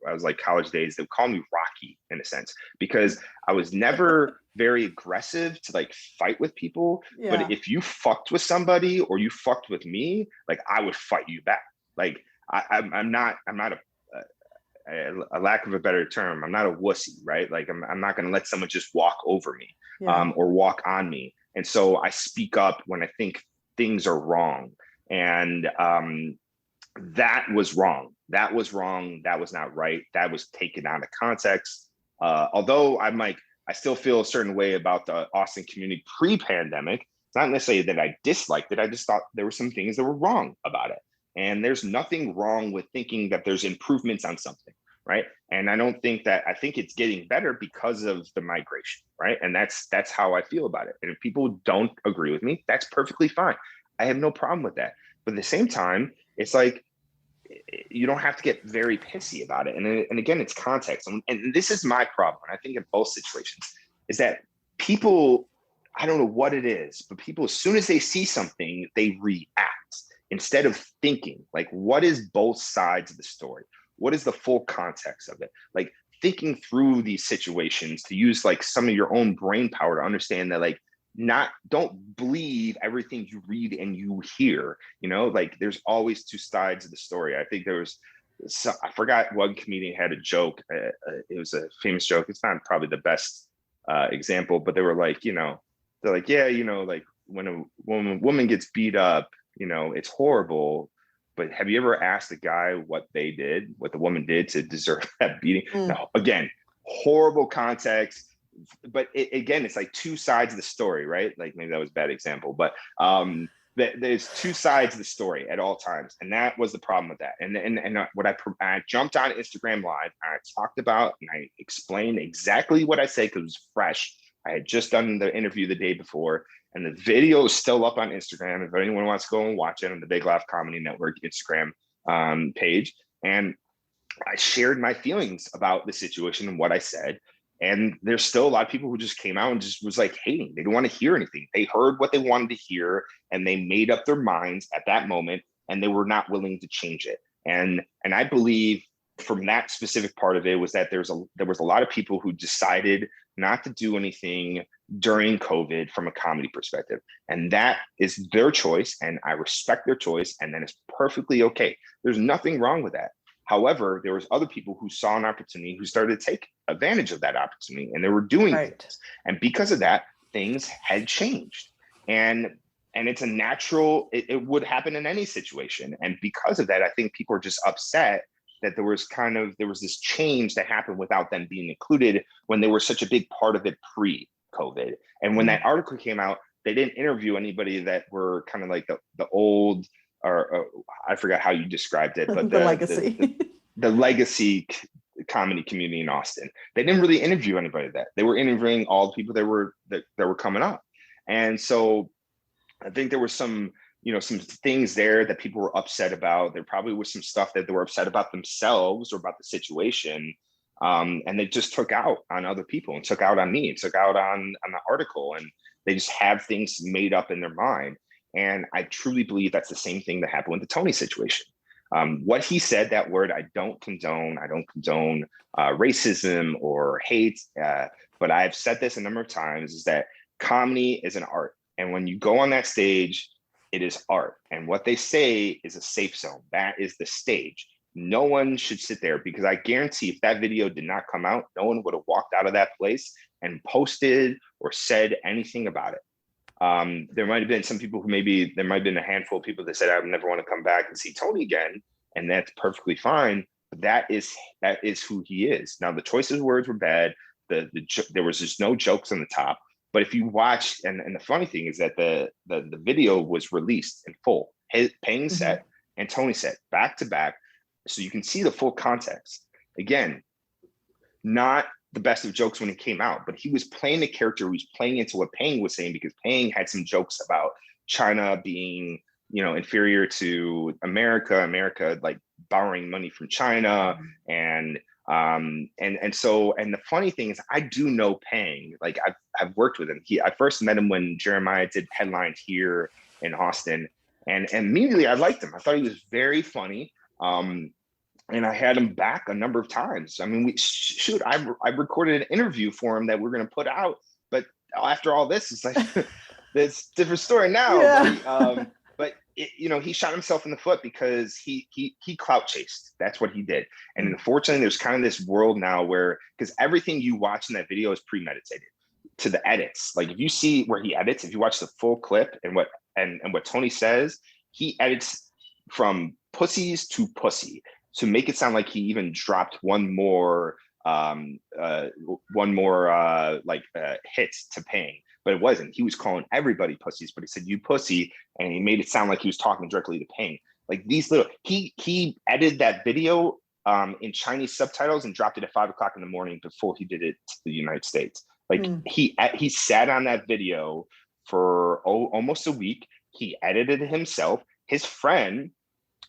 I was like college days, they would call me Rocky in a sense, because I was never very aggressive to like fight with people. Yeah. But if you fucked with somebody or you fucked with me, like I would fight you back. Like I'm not a lack of a better term, I'm not a wussy, right? Like I'm not going to let someone just walk over me, or walk on me. And so I speak up when I think things are wrong. And that was wrong. That was wrong. That was not right. That was taken out of context. Although I still feel a certain way about the Austin community pre-pandemic. It's not necessarily that I disliked it. I just thought there were some things that were wrong about it. And there's nothing wrong with thinking that there's improvements on something, right? And I think it's getting better because of the migration, right? And that's how I feel about it. And if people don't agree with me, that's perfectly fine. I have no problem with that. But at the same time, it's like, you don't have to get very pissy about it. And again, it's context. And this is my problem. I think in both situations is that people, I don't know what it is, but people, as soon as they see something, they react instead of thinking, like, what is both sides of the story? What is the full context of it? Like thinking through these situations to use like some of your own brain power to understand that, like, don't believe everything you read and you hear, like there's always two sides of the story. I think I forgot one comedian had a joke. It was a famous joke. It's not probably the best example, but they were like, they're like, yeah, like when a woman gets beat up, it's horrible. But have you ever asked the guy what the woman did to deserve that beating? No, again, horrible context. But again, it's like two sides of the story, right? Like maybe that was a bad example, but there's two sides of the story at all times. And that was the problem with that. And what I jumped on Instagram Live, I talked about, and I explained exactly what I said because it was fresh. I had just done the interview the day before, and the video is still up on Instagram. If anyone wants to go and watch it on the Big Laugh Comedy Network Instagram page. And I shared my feelings about the situation and what I said. And there's still a lot of people who just came out and just was like hating. They didn't want to hear anything. They heard what they wanted to hear and they made up their minds at that moment, and they were not willing to change it. And I believe from that specific part of it was that there was a lot of people who decided not to do anything during COVID from a comedy perspective. And that is their choice, and I respect their choice, and that is perfectly okay. There's nothing wrong with that. However, there was other people who saw an opportunity, who started to take advantage of that opportunity, and they were doing things. And because of that, things had changed. And it's a natural, it would happen in any situation. And because of that, I think people are just upset that there was this change that happened without them being included when they were such a big part of it pre-COVID. And when that article came out, they didn't interview anybody that were kind of like the old, or I forgot how you described it, but the legacy, the legacy comedy community in Austin. They didn't really interview anybody that they were interviewing all the people that were coming up. And so I think there were some, some things there that people were upset about. There probably was some stuff that they were upset about themselves or about the situation. And they just took out on other people and took out on me, and took out on the article. And they just have things made up in their mind. And I truly believe that's the same thing that happened with the Tony situation. What he said, that word, I don't condone racism or hate. But I've said this a number of times, is that comedy is an art. And when you go on that stage, it is art. And what they say is a safe zone. That is the stage. No one should sit there, because I guarantee if that video did not come out, no one would have walked out of that place and posted or said anything about it. There might have been some people there might have been a handful of people that said, I would never want to come back and see Tony again. And that's perfectly fine. But that is who he is. Now, the choice of words were bad. There was just no jokes on the top. But if you watch, and the funny thing is that the video was released in full, Payne's set and Tony's set back to back. So you can see the full context. Again, not the best of jokes when it came out, but he was playing the character. He was playing into what Payne was saying, because Payne had some jokes about China being, inferior to America like borrowing money from China. And the funny thing is, I do know Payne. Like I've worked with him. I first met him when Jeremiah did headlines here in Austin, and immediately I liked him. I thought he was very funny. And I had him back a number of times. I mean, I recorded an interview for him that we're going to put out, but after all this, it's like, it's a different story now. Yeah. But he shot himself in the foot because he clout chased. That's what he did. And unfortunately, there's kind of this world now where, because everything you watch in that video is premeditated to the edits. Like if you see where he edits, if you watch the full clip and what Tony says, he edits from pussies to pussy to make it sound like he even dropped one more hits to Payne. But it wasn't. He was calling everybody pussies, but he said, you pussy, and he made it sound like he was talking directly to Payne. Like these little, he edited that video in Chinese subtitles and dropped it at 5 o'clock in the morning before he did it to the United States. Like he sat on that video for almost a week. He edited it himself. His friend,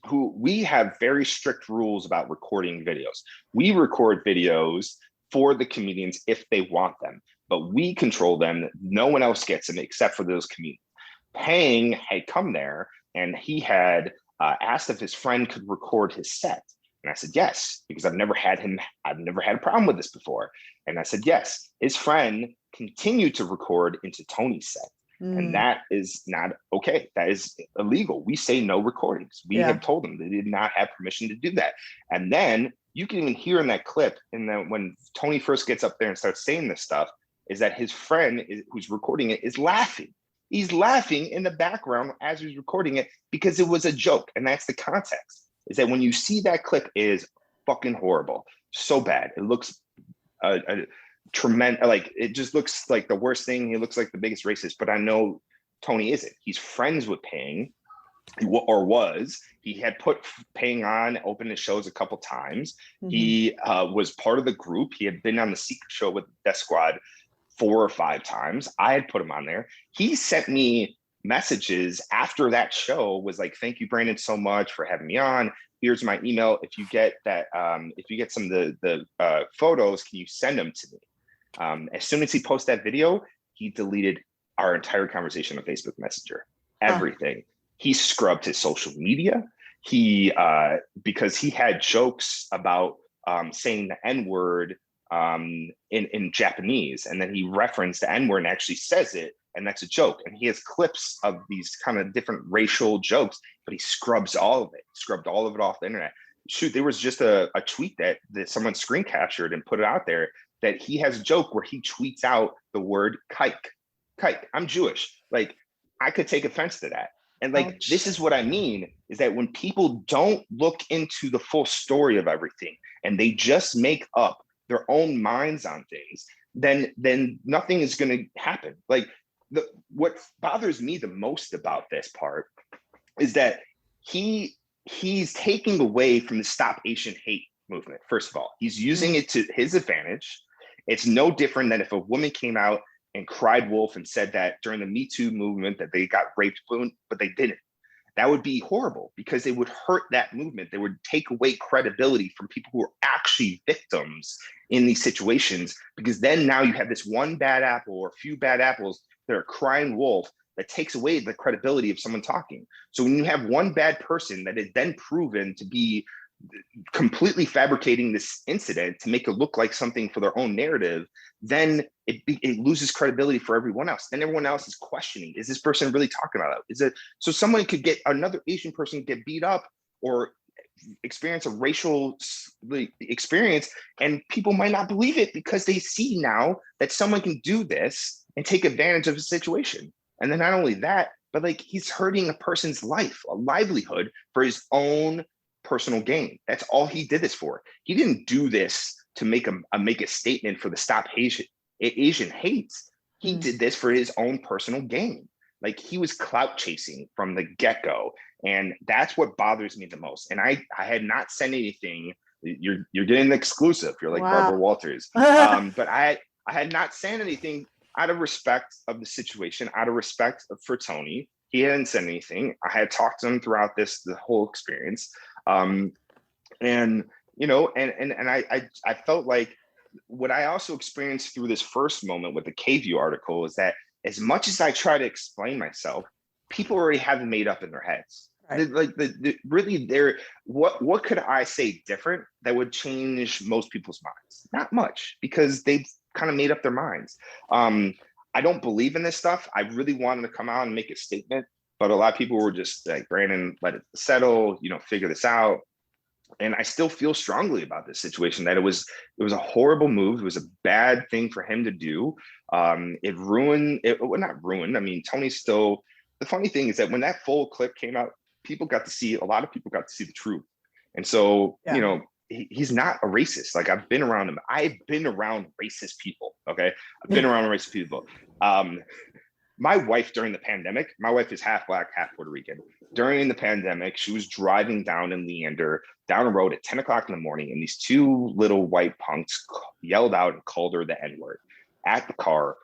who we have very strict rules about recording videos. We record videos for the comedians if they want them, but we control them. No one else gets them except for those comedians. Payne had come there and he had asked if his friend could record his set. And I said, yes, because I've never had a problem with this before. And I said, yes. His friend continued to record into Tony's set. And that is not okay. That is illegal. We say no recordings. We have told them they did not have permission to do that. And then you can even hear in that clip, and then when Tony first gets up there and starts saying this stuff, is that his friend who's recording it is laughing. He's laughing in the background as he's recording it because it was a joke. And that's the context, is that when you see that clip, it is fucking horrible. So bad. It looks tremendous. Like it just looks like the worst thing. He looks like the biggest racist, but I know Tony isn't. He's friends with Payne, or was. He had put Payne on, opened his shows a couple times. He was part of the group. He had been on the Secret Show with Death Squad 4 or 5 times. I had put him on there. He sent me messages after that show, was like, thank you, Brandon, so much for having me on. Here's my email. If you get that, if you get some of the photos, can you send them to me? As soon as he posted that video, he deleted our entire conversation on Facebook Messenger, everything. He scrubbed his social media. He, because he had jokes about saying the N-word in Japanese, and then he referenced the N-word and actually says it, and that's a joke. And he has clips of these kind of different racial jokes, but he scrubbed all of it off the internet. Shoot, there was just a tweet that someone screen captured and put it out there, that he has a joke where he tweets out the word kike. I'm Jewish. Like, I could take offense to that. And like, this is what I mean, is that when people don't look into the full story of everything and they just make up their own minds on things, then nothing is going to happen. Like, what bothers me the most about this part is that he's taking away from the Stop Asian Hate movement. First of all, he's using it to his advantage. It's no different than if a woman came out and cried wolf and said that during the Me Too movement that they got raped, but they didn't. That would be horrible because it would hurt that movement. They would take away credibility from people who are actually victims in these situations, because then now you have this one bad apple or a few bad apples that are crying wolf that takes away the credibility of someone talking. So when you have one bad person that is then proven to be completely fabricating this incident to make it look like something for their own narrative, then it loses credibility for everyone else. Then everyone else is questioning, is this person really talking about it? Is it so someone could get another Asian person get beat up or experience a racial experience, and people might not believe it because they see now that someone can do this and take advantage of a situation. And then not only that, but like he's hurting a person's life, a livelihood for his own personal gain. That's all he did this for. He didn't do this to make a statement for the Stop Asian Hate. He did this for his own personal gain. Like he was clout chasing from the get-go. And that's what bothers me the most. And I had not said anything. You're getting the exclusive. You're like Barbara Walters. But I had not said anything out of respect of the situation, out of respect for Tony. He hadn't said anything. I had talked to him throughout the whole experience. And you know, and I felt like what I also experienced through this first moment with the K-View article is that as much as I try to explain myself, people already have it made up in their heads. Right. Really, what could I say different that would change most people's minds? Not much, because they've kind of made up their minds. I don't believe in this stuff. I really wanted to come out and make a statement, but a lot of people were just like, Brandon, let it settle, you know, figure this out. And I still feel strongly about this situation, that it was a horrible move. It was a bad thing for him to do. It ruined it. Well, not ruined. I mean, Tony's still, the funny thing is that when that full clip came out, a lot of people got to see the truth. And so, you know, he's not a racist. Like I've been around him. I've been around racist people. Okay. I've been around racist people. My wife during the pandemic, my wife is half Black, half Puerto Rican. During the pandemic, she was driving down in Leander, down a road at 10 o'clock in the morning, and these two little white punks yelled out and called her the N-word at the car.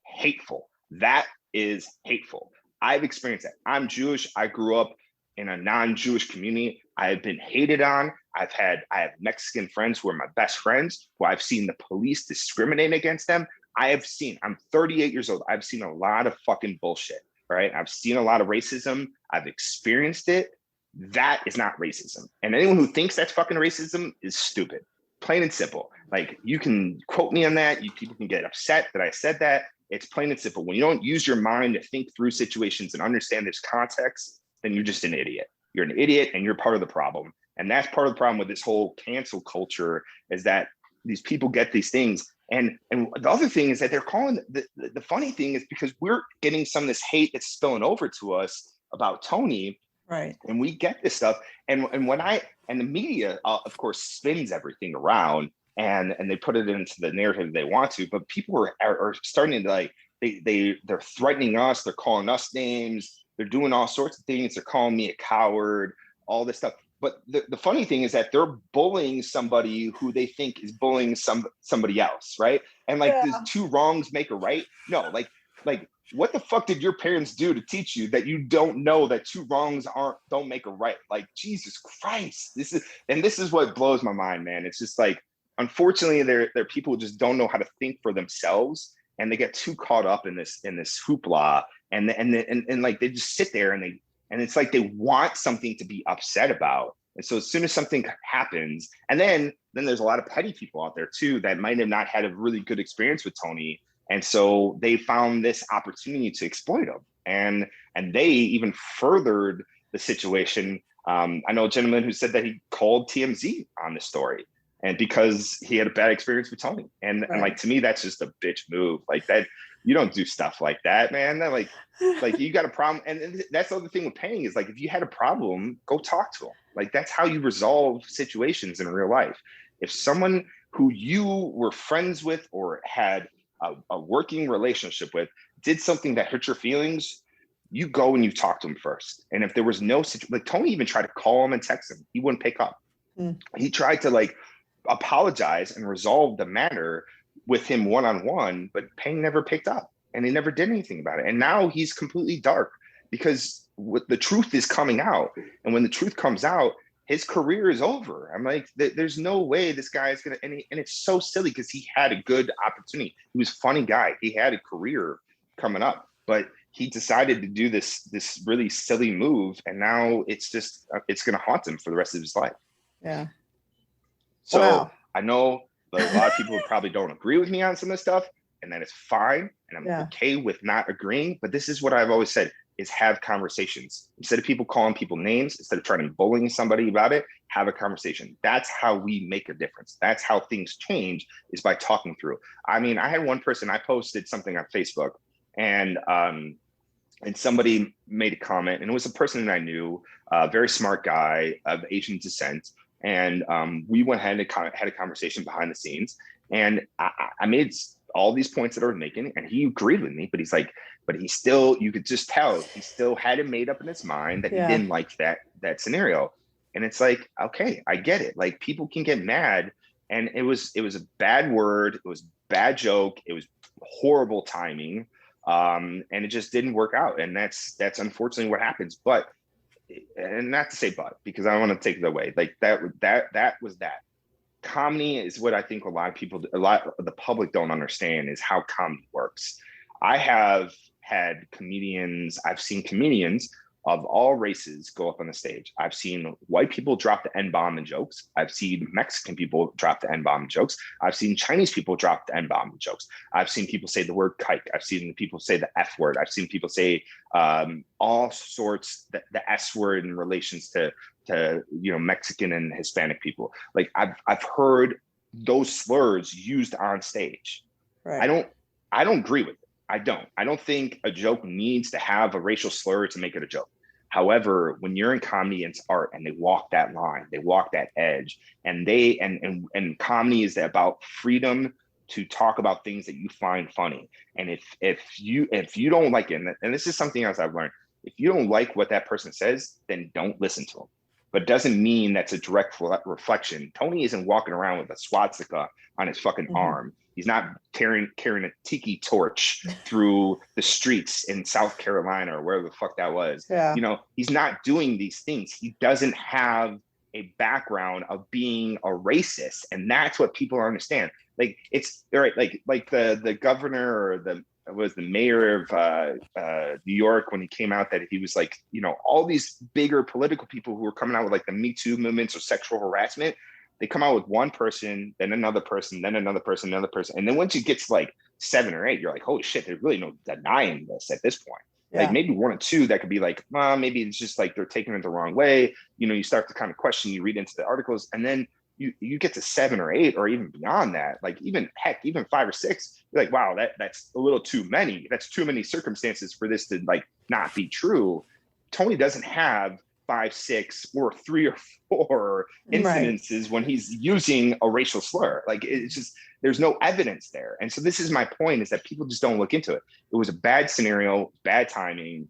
Hateful. That is hateful. I've experienced that. I'm Jewish. I grew up in a non-Jewish community. I have been hated on. I have Mexican friends who are my best friends, who I've seen the police discriminate against them. I'm 38 years old. I've seen a lot of fucking bullshit, right? I've seen a lot of racism. I've experienced it. That is not racism. And anyone who thinks that's fucking racism is stupid, plain and simple. Like you can quote me on that. People can get upset that I said that. It's plain and simple. When you don't use your mind to think through situations and understand this context, then you're just an idiot. You're an idiot and you're part of the problem. And that's part of the problem with this whole cancel culture, is that these people get these things. And the other thing is that they're calling, the funny thing is, because we're getting some of this hate that's spilling over to us about Tony. Right. And we get this stuff. And the media, of course, spins everything around and they put it into the narrative they want to, but people are starting to like, they're threatening us. They're calling us names. They're doing all sorts of things. They're calling me a coward, all this stuff. But the funny thing is that they're bullying somebody who they think is bullying somebody else, right? And like, does two wrongs make a right? No, like what the fuck did your parents do to teach you that you don't know that two wrongs don't make a right? Like, Jesus Christ, this is what blows my mind, man. It's just like, unfortunately, there are people who just don't know how to think for themselves, and they get too caught up in this hoopla, and like they just sit there and it's like they want something to be upset about. And so as soon as something happens, and then there's a lot of petty people out there too that might have not had a really good experience with Tony. And so they found this opportunity to exploit him. And they even furthered the situation. I know a gentleman who said that he called TMZ on this story, and because he had a bad experience with Tony. And like, to me, that's just a bitch move. Like that, you don't do stuff like that, man. That like you got a problem. And that's the other thing with paying is like, if you had a problem, go talk to them. Like that's how you resolve situations in real life. If someone who you were friends with or had a working relationship with did something that hurt your feelings, you go and you talk to him first. And if there was no situation, like Tony even tried to call him and text him, he wouldn't pick up. He tried to like apologize and resolve the matter with him one-on-one, but Peng never picked up and he never did anything about it. And now he's completely dark because the truth is coming out. And when the truth comes out, his career is over. I'm like, there's no way this guy is gonna, and it's so silly because he had a good opportunity. He was a funny guy. He had a career coming up, but he decided to do this really silly move, and now it's gonna haunt him for the rest of his life. Yeah. So wow. I know that a lot of people probably don't agree with me on some of this stuff, and that is fine, and I'm okay with not agreeing. But this is what I've always said: is have conversations instead of people calling people names, instead of trying to bullying somebody about it. Have a conversation. That's how we make a difference. That's how things change, is by talking through. I mean, I had one person, I posted something on Facebook, and somebody made a comment, and it was a person that I knew, a very smart guy of Asian descent. And we went ahead and had a conversation behind the scenes. And I made all these points that I was making, and he agreed with me, but he's like, but he still, you could just tell, he still had it made up in his mind that he didn't like that scenario. And it's like, okay, I get it. Like, people can get mad, and it was a bad word. It was a bad joke. It was horrible timing. And it just didn't work out. And that's unfortunately what happens. But, and not to say but, because I don't want to take it away. Like that was that. Comedy is what I think a lot of the public don't understand, is how comedy works. I have had comedians, I've seen comedians of all races go up on the stage. I've seen white people drop the N-bomb in jokes. I've seen Mexican people drop the N-bomb in jokes. I've seen Chinese people drop the N-bomb in jokes. I've seen people say the word kike. I've seen people say the F word. I've seen people say all sorts, the S word in relations to Mexican and Hispanic people. Like, I've heard those slurs used on stage. Right. I don't agree with it. I don't think a joke needs to have a racial slur to make it a joke. However, when you're in comedy, it's art, and they walk that line, they walk that edge, and comedy is about freedom to talk about things that you find funny. And if you don't like it, and this is something else I've learned, if you don't like what that person says, then don't listen to them. But it doesn't mean that's a direct reflection. Tony isn't walking around with a swastika on his fucking arm. He's not carrying a tiki torch through the streets in South Carolina or wherever the fuck that was. Yeah. He's not doing these things. He doesn't have a background of being a racist, and that's what people understand. Like, it's all right. Like the governor or the mayor of New York, when he came out that he was like, all these bigger political people who were coming out with like the Me Too movements or sexual harassment. They come out with one person, then another person, then another person, another person. And then once you get to like 7 or 8, you're like, holy shit, there's really no denying this at this point. Yeah. Like, maybe 1 or 2 that could be like, maybe it's just like they're taking it the wrong way. You start to kind of question, you read into the articles, and then you get to 7 or 8 or even beyond that, like even 5 or 6, you're like, wow, that's a little too many. That's too many circumstances for this to like not be true. Tony doesn't have 5, 6, or 3 or 4 incidences when he's using a racial slur. Like, it's just, there's no evidence there. And so this is my point, is that people just don't look into it. It was a bad scenario, bad timing,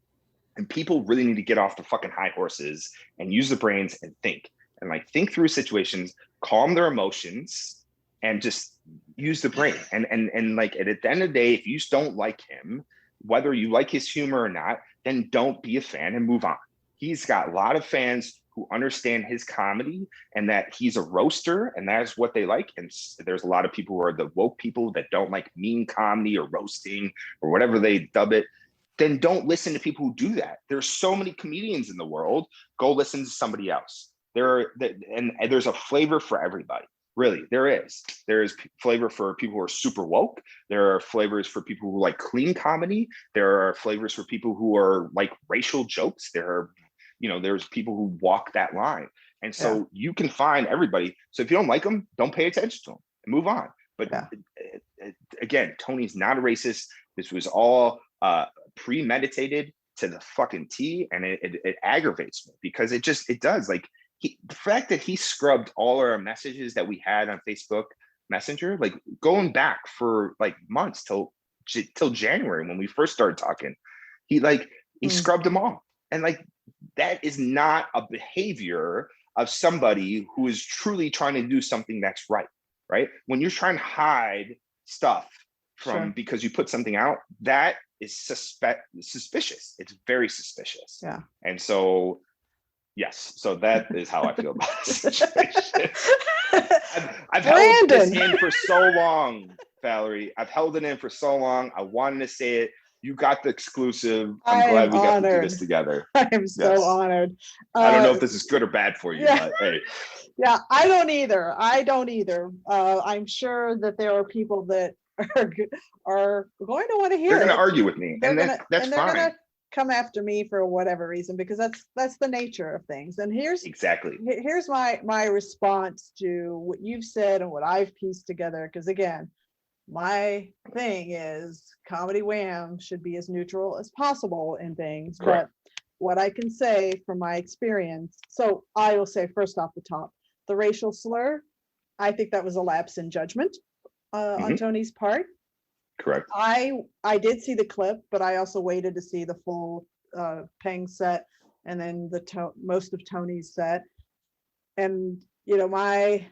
and people really need to get off the fucking high horses and use the brains and think. And like, think through situations, calm their emotions, and just use the brain. And like, at the end of the day, if you just don't like him, whether you like his humor or not, then don't be a fan and move on. He's got a lot of fans who understand his comedy, and that he's a roaster, and that's what they like. And there's a lot of people who are the woke people that don't like mean comedy or roasting or whatever they dub it. Then don't listen to people who do that. There's so many comedians in the world. Go listen to somebody else. And there's a flavor for everybody. Really, there is. There is flavor for people who are super woke. There are flavors for people who like clean comedy. There are flavors for people who are like racial jokes. There's people who walk that line. And so you can find everybody. So if you don't like them, don't pay attention to them and move on. But again, Tony's not a racist. This was all premeditated to the fucking T, and it aggravates me, because it does. Like, the fact that he scrubbed all our messages that we had on Facebook Messenger, like going back for like months till January when we first started talking, he scrubbed them all. And like, that is not a behavior of somebody who is truly trying to do something that's right? When you're trying to hide stuff from because you put something out, that is suspicious. It's very suspicious. Yeah. And so, yes, so that is how I feel about the situation. I've held this in for so long, Valerie. I've held it in for so long. I wanted to say it. You got the exclusive. I'm glad we got to do this together. I am so honored. I don't know if this is good or bad for you, but hey. Yeah, I don't either. I'm sure that there are people that are going to want to hear They're going it. to argue with me, and that's they're fine. Gonna come after me for whatever reason, because that's the nature of things. And here's my response to what you've said and what I've pieced together. Because again, my thing is Comedy Wham should be as neutral as possible in things. Correct. But what I can say from my experience, so I will say first off the top, the racial slur, I think that was a lapse in judgment on Tony's part. Correct. I did see the clip, but I also waited to see the full Peng set and then most of Tony's set. And my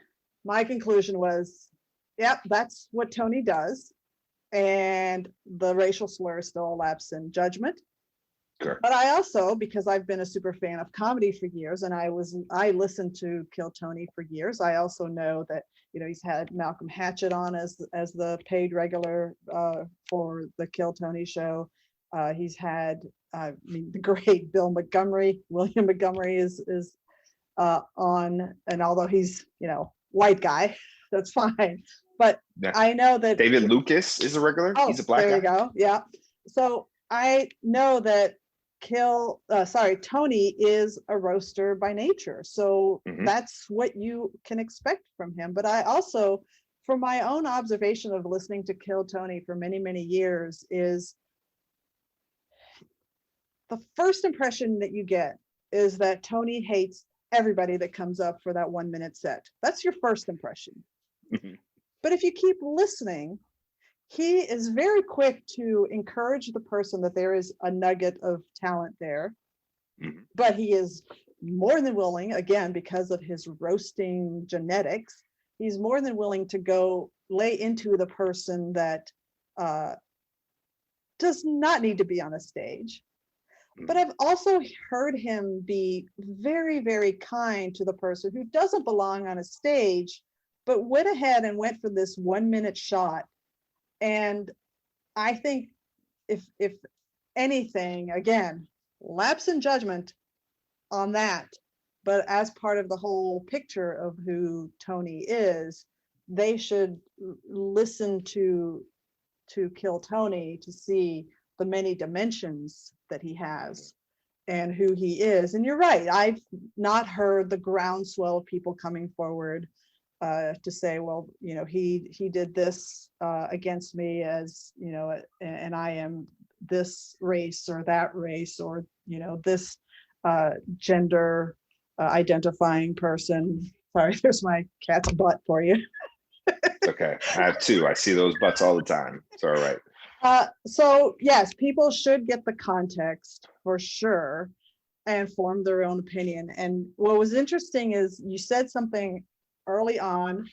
conclusion was, yep, that's what Tony does. And the racial slur is still a lapse in judgment. Correct. But I also, because I've been a super fan of comedy for years, and I listened to Kill Tony for years, I also know that he's had Malcolm Hatchett on as the paid regular for the Kill Tony show. He's had the great Bill Montgomery. William Montgomery is on, and although he's white guy, that's fine. But I know that David Lucas is a regular. He's a black guy. There you go. Yeah. So I know that Tony is a roaster by nature. So that's what you can expect from him. But I also, from my own observation of listening to Kill Tony for many, many years, is the first impression that you get is that Tony hates everybody that comes up for that 1 minute set. That's your first impression. But if you keep listening, he is very quick to encourage the person that there is a nugget of talent there. But he is more than willing, again, because of his roasting genetics, he's more than willing to go lay into the person that does not need to be on a stage. But I've also heard him be very, very kind to the person who doesn't belong on a stage, but went ahead and went for this 1 minute shot. And I think if anything, again, lapse in judgment on that, but as part of the whole picture of who Tony is, they should listen to Kill Tony to see the many dimensions that he has and who he is. And you're right, I've not heard the groundswell of people coming forward to say, well, he did this against me, as and I am this race or that race, or this gender identifying person. Sorry, there's my cat's butt for you. Okay, I have two. I see those butts all the time. It's all right. So yes, people should get the context for sure and form their own opinion. And what was interesting is you said something early on,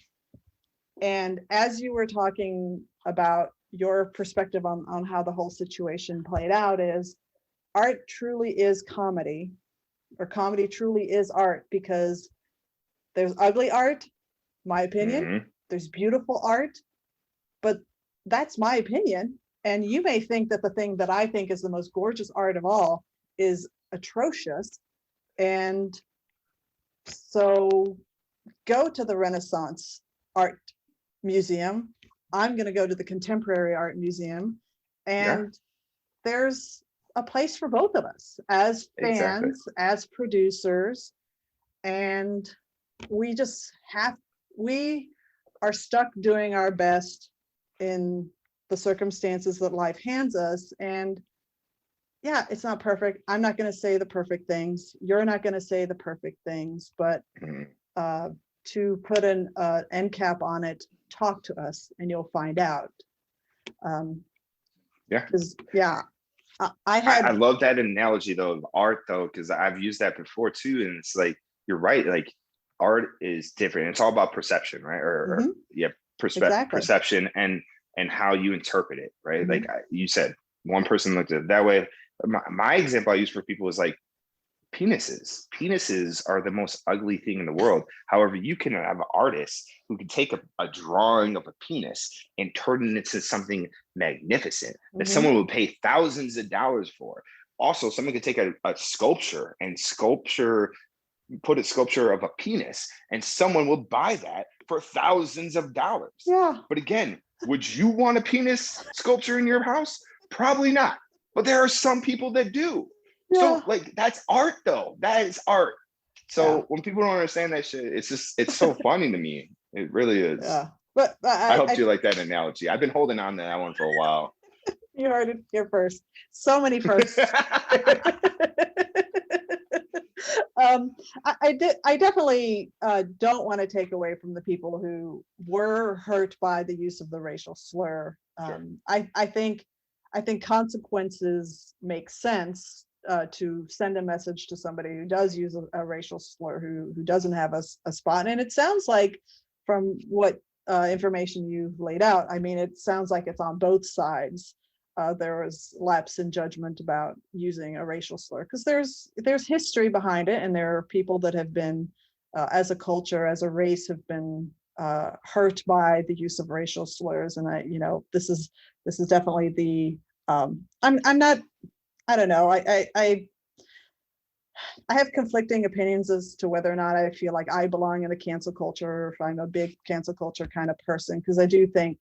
and as you were talking about your perspective on how the whole situation played out, is art truly is comedy, or comedy truly is art, because there's ugly art, my opinion, there's beautiful art, but that's my opinion. And you may think that the thing that I think is the most gorgeous art of all is atrocious. And so go to the Renaissance Art Museum. I'm going to go to the Contemporary Art Museum. And there's a place for both of us as fans, as producers. And we are stuck doing our best in the circumstances that life hands us. And yeah, it's not perfect. I'm not going to say the perfect things. You're not going to say the perfect things, but to put an end cap on it, talk to us and you'll find out. I love that analogy though of art though, because I've used that before too. And it's like, you're right. Like art is different. It's all about perception, right? Or yeah, Exactly. perception and how you interpret it, right? Like Mm-hmm. you said, one person looked at it that way. My example I use for people is like penises. Penises are the most ugly thing in the world. However, you can have an artist who can take a drawing of a penis and turn it into something magnificent that Mm-hmm. someone would pay thousands of dollars for. Also, someone could take a sculpture and put a sculpture of a penis, and someone will buy that for thousands of dollars. Yeah. But again, would you want a penis sculpture in your house? Probably not. But there are some people that do. Yeah. So like that's art though. That is art. So when people don't understand that shit, it's so funny to me. It really is. Yeah. But I hope you like that analogy. I've been holding on to that one for a while. You heard it here first. So many firsts. I definitely don't want to take away from the people who were hurt by the use of the racial slur. Sure. I think consequences make sense to send a message to somebody who does use a racial slur, who doesn't have a spot. And it sounds like, from what information you've laid out, I mean, it sounds like it's on both sides. There was lapse in judgment about using a racial slur, because there's history behind it, and there are people that have been, as a culture, as a race, have been hurt by the use of racial slurs. And this is definitely the I'm not, I don't know, I have conflicting opinions as to whether or not I feel like I belong in the cancel culture, or if I'm a big cancel culture kind of person, because I do think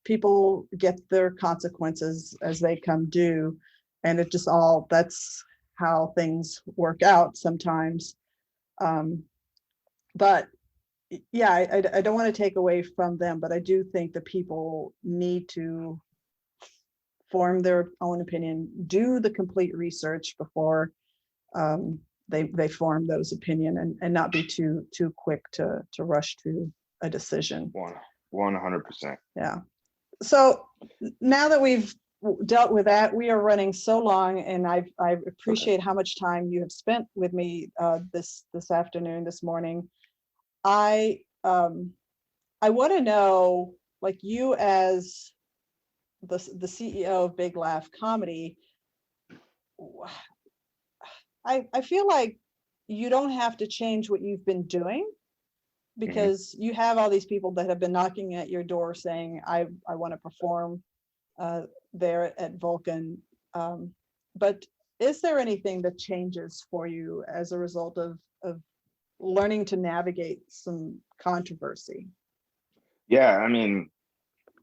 people get their consequences as they come due, and that's how things work out sometimes. But yeah, I don't want to take away from them, but I do think that people need to form their own opinion, do the complete research before they form those opinion, and not be too quick to rush to a decision. 100%. Yeah. So now that we've dealt with that, we are running so long, and I appreciate how much time you have spent with me this afternoon, this morning. I want to know, like, you as the CEO of Big Laugh Comedy, I feel like you don't have to change what you've been doing, because you have all these people that have been knocking at your door saying, I want to perform there at Vulcan. But is there anything that changes for you as a result of learning to navigate some controversy? Yeah, I mean,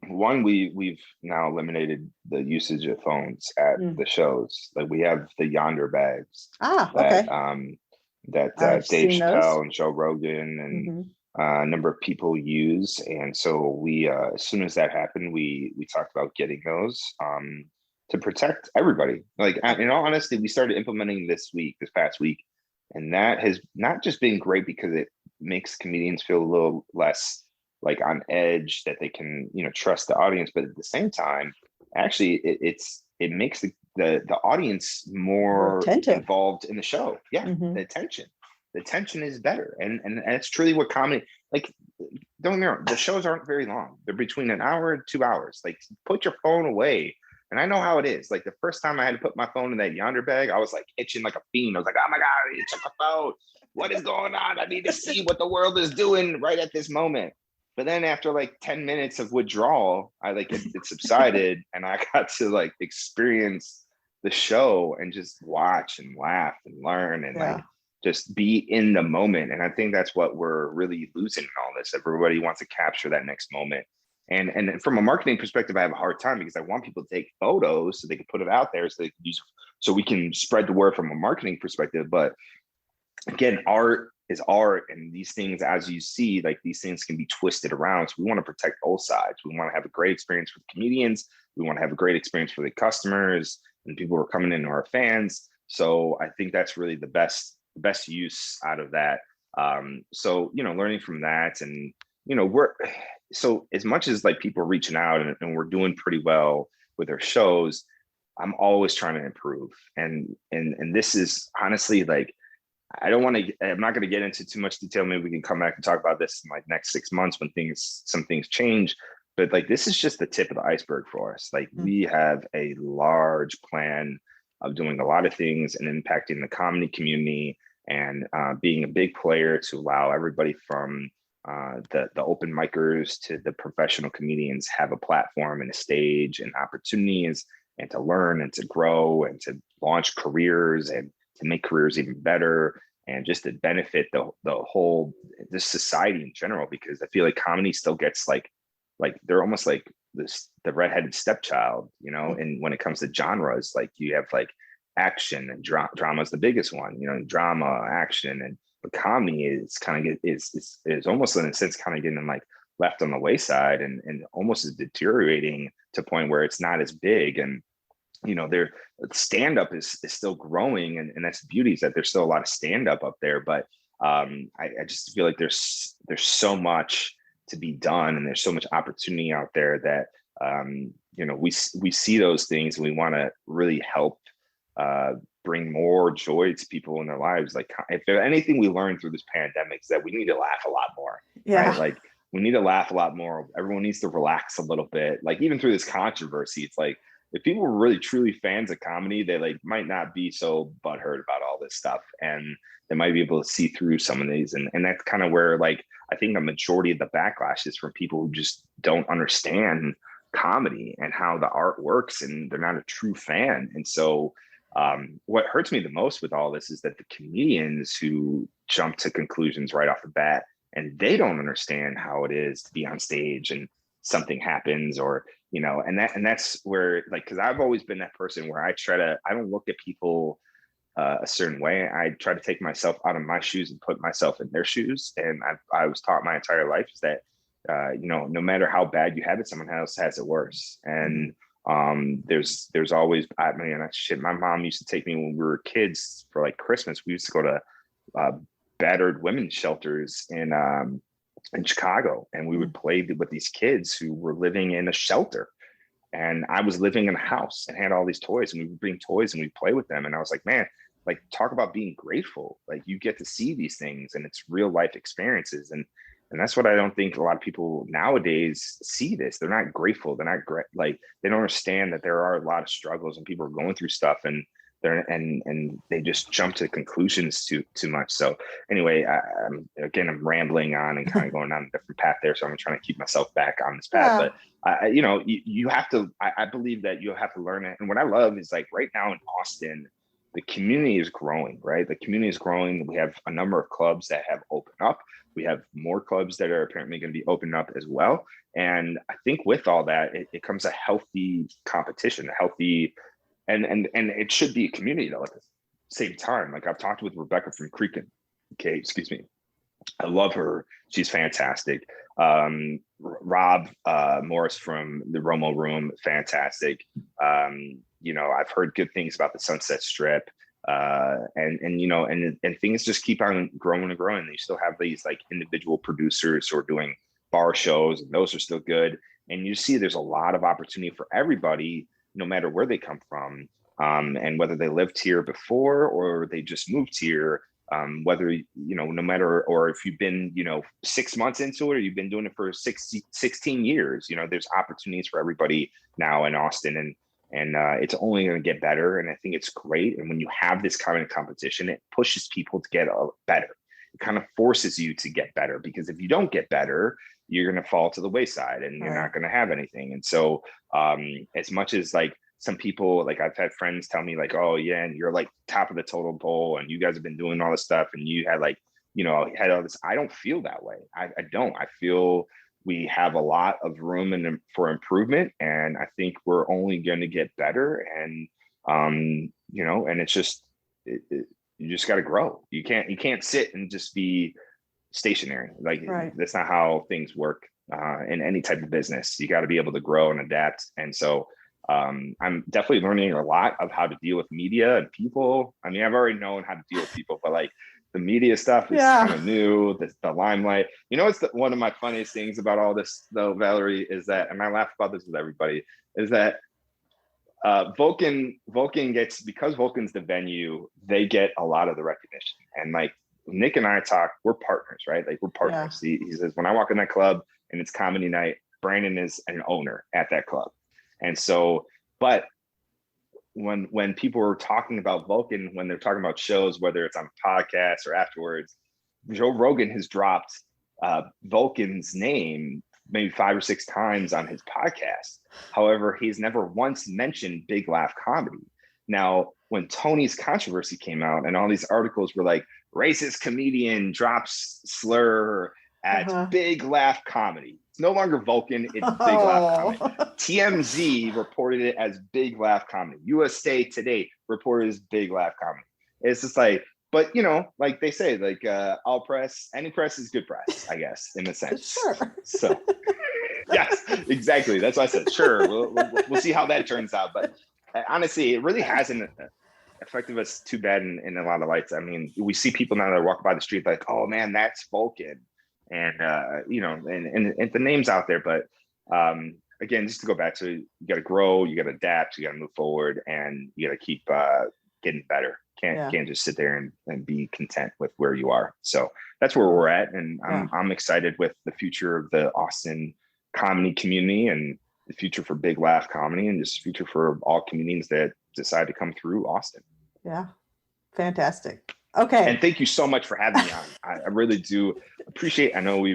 one, we've now eliminated the usage of phones at the shows. Like, we have the Yonder bags Okay. that Dave Chappelle and Joe Rogan and a number of people use. And so we, as soon as that happened, we talked about getting those to protect everybody. Like, in all honesty, we started implementing this past week, and that has not just been great because it makes comedians feel a little less like on edge, that they can, trust the audience, but at the same time, actually, it makes the audience more involved in the show. Yeah, the attention is better, and it's truly what comedy, like, don't get me wrong, the shows aren't very long. They're between an hour and 2 hours. Like, put your phone away. And I know how it is. Like, the first time I had to put my phone in that Yonder bag, I was like itching like a fiend. I was like, oh my God, it's my phone. What is going on? I need to see what the world is doing right at this moment. But then after like 10 minutes of withdrawal, it subsided, and I got to like experience the show and just watch and laugh and learn and like just be in the moment. And I think that's what we're really losing in all this. Everybody wants to capture that next moment. And from a marketing perspective, I have a hard time, because I want people to take photos so they can put it out there, so they can so we can spread the word from a marketing perspective. But again, art is art, and these things, as you see, like, these things can be twisted around. So we want to protect both sides. We want to have a great experience for the comedians. We want to have a great experience for the customers and people who are coming in, who are fans. So I think that's really the best use out of that. So, learning from that, and, so as much as like people are reaching out and we're doing pretty well with our shows, I'm always trying to improve. And this is honestly, like, I don't want to, I'm not going to get into too much detail. Maybe we can come back and talk about this in like next 6 months when some things change. But like, this is just the tip of the iceberg for us. Like, we have a large plan of doing a lot of things and impacting the comedy community, and being a big player to allow everybody from the open micers to the professional comedians have a platform and a stage and opportunities, and to learn and to grow and to launch careers and to make careers even better, and just to benefit the whole, this society in general. Because I feel like comedy still gets like they're almost like the redheaded stepchild, you know. And when it comes to genres, like you have like action and drama is the biggest one, you know, drama, action, and but comedy is kind of is almost in a sense kind of getting like left on the wayside, and almost is deteriorating to a point where it's not as big. And you know, their stand up is still growing, and that's the beauty, is that there's still a lot of stand up there. But I just feel like there's so much to be done, and there's so much opportunity out there that you know, we see those things, and we want to really help bring more joy to people in their lives. Like, if there's anything we learned through this pandemic, is that we need to laugh a lot more. Yeah. Right? Like, we need to laugh a lot more. Everyone needs to relax a little bit. Like, even through this controversy, it's like, if people were really truly fans of comedy, they like might not be so butthurt about all this stuff, and they might be able to see through some of these. And that's kind of where, like, I think the majority of the backlash is from people who just don't understand comedy and how the art works, and they're not a true fan. And so what hurts me the most with all this is that the comedians who jump to conclusions right off the bat, and they don't understand how it is to be on stage and something happens, or you know, and that's where, like, because I've always been that person where I don't look at people a certain way. I try to take myself out of my shoes and put myself in their shoes. And I was taught my entire life is that you know, no matter how bad you have it, someone else has it worse. And there's always, I mean, shit, my mom used to take me when we were kids for like Christmas. We used to go to battered women's shelters in Chicago, and we would play with these kids who were living in a shelter, and I was living in a house and had all these toys, and we would bring toys and we'd play with them. And I was like, man, like, talk about being grateful. Like, you get to see these things, and it's real life experiences. And that's what I don't think a lot of people nowadays see this. They're not grateful. They're not like, they don't understand that there are a lot of struggles and people are going through stuff, and they just jump to conclusions too much. So anyway, I'm rambling on and kind of going on a different path there. So I'm trying to keep myself back on this path. Yeah. But you know, you have to. I believe that you have to learn it. And what I love is, like, right now in Austin, the community is growing. Right, the community is growing. We have a number of clubs that have opened up. We have more clubs that are apparently going to be opening up as well. And I think with all that, it comes a healthy competition, a healthy. And it should be a community though. At the same time, like, I've talked with Rebecca from Creakin. Okay, excuse me. I love her. She's fantastic. Rob Morris from the Romo Room, fantastic. You know, I've heard good things about the Sunset Strip. And you know, and things just keep on growing and growing. You still have these like individual producers who are doing bar shows, and those are still good. And you see there's a lot of opportunity for everybody, no matter where they come from, and whether they lived here before or they just moved here, whether, you know, no matter, or if you've been, you know, 6 months into it, or you've been doing it for 16 years, you know, there's opportunities for everybody now in Austin, and it's only going to get better. And I think it's great. And when you have this kind of competition, it pushes people to get better. It kind of forces you to get better, because if you don't get better, you're going to fall to the wayside, and you're not going to have anything. And so as much as, like, some people, like, I've had friends tell me, like, oh yeah, and you're like top of the totem pole, and you guys have been doing all this stuff, and you had, like, you know, had all this. I don't feel that way. I don't. I feel we have a lot of room for improvement, and I think we're only going to get better. And you know, and it's just you just got to grow. You can't sit and just be stationary. Like, that's not how things work in any type of business. You got to be able to grow and adapt. And so I'm definitely learning a lot of how to deal with media and people. I mean, I've already known how to deal with people, but like, the media stuff is kind of new. The limelight. You know, it's one of my funniest things about all this, though, Valerie, is that, and I laugh about this with everybody, is that Vulcan gets, because Vulcan's the venue, they get a lot of the recognition. And like Nick and I talk, we're partners, right? Like we're partners. He says, when I walk in that club and it's comedy night, Brandon is an owner at that club. And so, but when people are talking about Vulcan, when they're talking about shows, whether it's on podcasts or afterwards, Joe Rogan has dropped Vulcan's name maybe 5 or 6 times on his podcast. However, he's never once mentioned Big Laugh Comedy. Now, when Tony's controversy came out and all these articles were like, racist comedian drops slur at Big Laugh Comedy. It's no longer Vulcan, it's Big Laugh Comedy. TMZ reported it as Big Laugh Comedy. USA Today reported it as Big Laugh Comedy. It's just like, but you know, like they say, like all press, any press is good press, I guess, in a sense. Sure. So, yes, exactly. That's why I said, sure, we'll see how that turns out. But honestly, it really hasn't affected us too bad in a lot of lights. I mean, we see people now that walk by the street like, oh man, that's Vulcan. And, you know, and the name's out there. But again, just to go back to, you got to grow, you got to adapt, you got to move forward, and you got to keep getting better. Can't just sit there and be content with where you are. So that's where we're at. And I'm excited with the future of the Austin comedy community and the future for Big Laugh Comedy and just the future for all comedians that decide to come through Austin. Yeah. Fantastic. Okay. And thank you so much for having me on. I really do appreciate, I know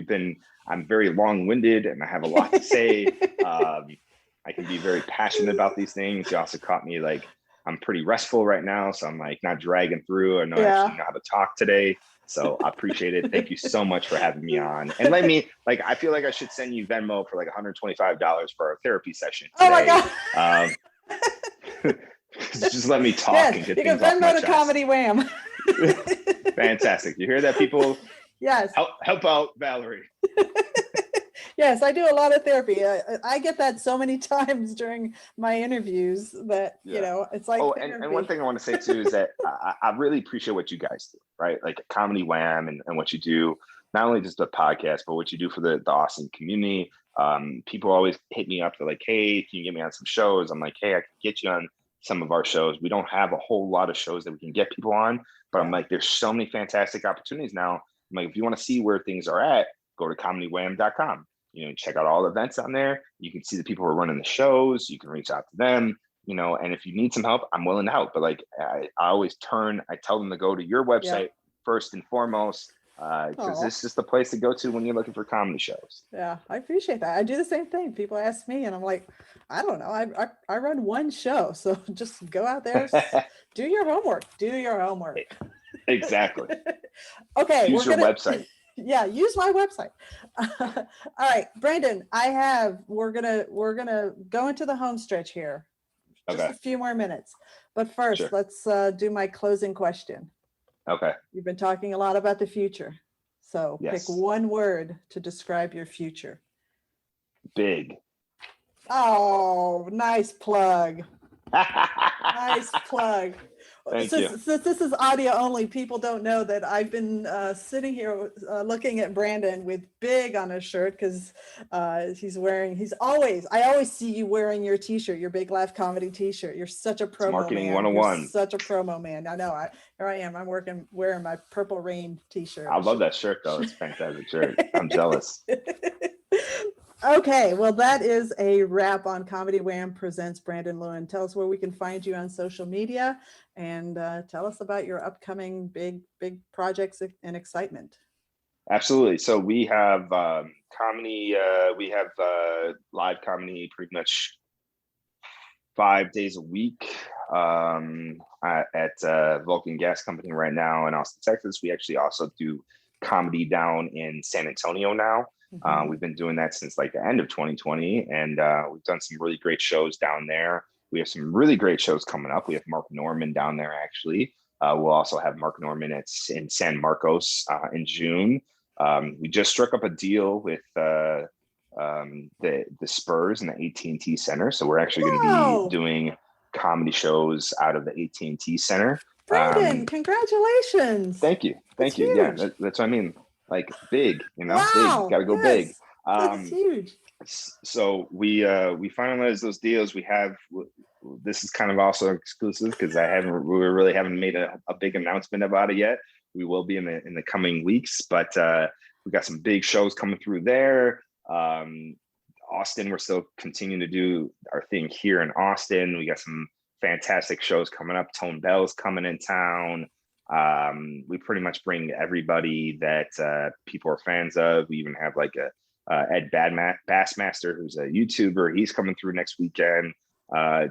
I'm very long-winded and I have a lot to say. I can be very passionate about these things. You also caught me like, I'm pretty restful right now. So I'm like not dragging through. I know I actually know how to talk today. So I appreciate it. Thank you so much for having me on. And let me, like, I feel like I should send you Venmo for like $125 for our therapy session today. Oh my God. Just let me talk and get you things can off my Venmo to chest. Comedy Wham. Fantastic. You hear that, people? Yes. Help out Valerie. Yes, I do a lot of therapy. I get that so many times during my interviews that, you know, it's like. Oh, and one thing I want to say too is that I really appreciate what you guys do, right? Like Comedy Wham and what you do, not only just the podcast, but what you do for the Austin community. People always hit me up. They're like, hey, can you get me on some shows? I'm like, hey, I can get you on some of our shows. We don't have a whole lot of shows that we can get people on, but I'm like, there's so many fantastic opportunities now. I'm like, if you want to see where things are at, go to comedywham.com. You know, check out all the events on there. You can see the people who are running the shows. You can reach out to them, you know, and if you need some help, I'm willing to help. But like, I tell them to go to your website first and foremost, because this is the place to go to when you're looking for comedy shows. Yeah, I appreciate that. I do the same thing. People ask me and I'm like, I don't know. I run one show. So just go out there, do your homework. Exactly. Okay. Use your website. Yeah, use my website. All right, Brandon, we're gonna go into the home stretch here. Just a few more minutes. But first, let's do my closing question. Okay. You've been talking a lot about the future. So pick one word to describe your future. Big. Oh, nice plug. Nice plug. Thank you. Since this is audio only, people don't know that I've been sitting here looking at Brandon with big on his shirt because I always see you wearing your t-shirt, your Big Laugh Comedy t-shirt. You're such a promo marketing man. 101. You're such a promo man. I know. Here I am. I'm wearing my Purple Rain t-shirt. I love that shirt though. It's a fantastic shirt. I'm jealous. Okay, well, that is a wrap on Comedy Wham presents Brandon Lewin. Tell us where we can find you on social media and tell us about your upcoming big projects and excitement. Absolutely. So we have comedy, we have live comedy pretty much 5 days a week at Vulcan Gas Company right now in Austin, Texas. We actually also do comedy down in San Antonio now. We've been doing that since like the end of 2020, and we've done some really great shows down there. We have some really great shows coming up. We have Mark Norman down there, actually. We'll also have Mark Norman in San Marcos in June. We just struck up a deal with the Spurs and the AT&T Center. So we're actually going to be doing comedy shows out of the AT&T Center. Brandon, congratulations. Thank you. Thank you. Huge. Yeah, that's what I mean. Like big, you know, wow. Big, gotta go big. That's huge. So we finalized those deals. We have this is kind of also exclusive because we really haven't made a big announcement about it yet. We will be in the coming weeks, but we got some big shows coming through there. Austin, we're still continuing to do our thing here in Austin. We got some fantastic shows coming up. Tone Bell's coming in town. We pretty much bring everybody that people are fans of. We even have like Ed Bassmaster, who's a YouTuber. He's coming through next weekend.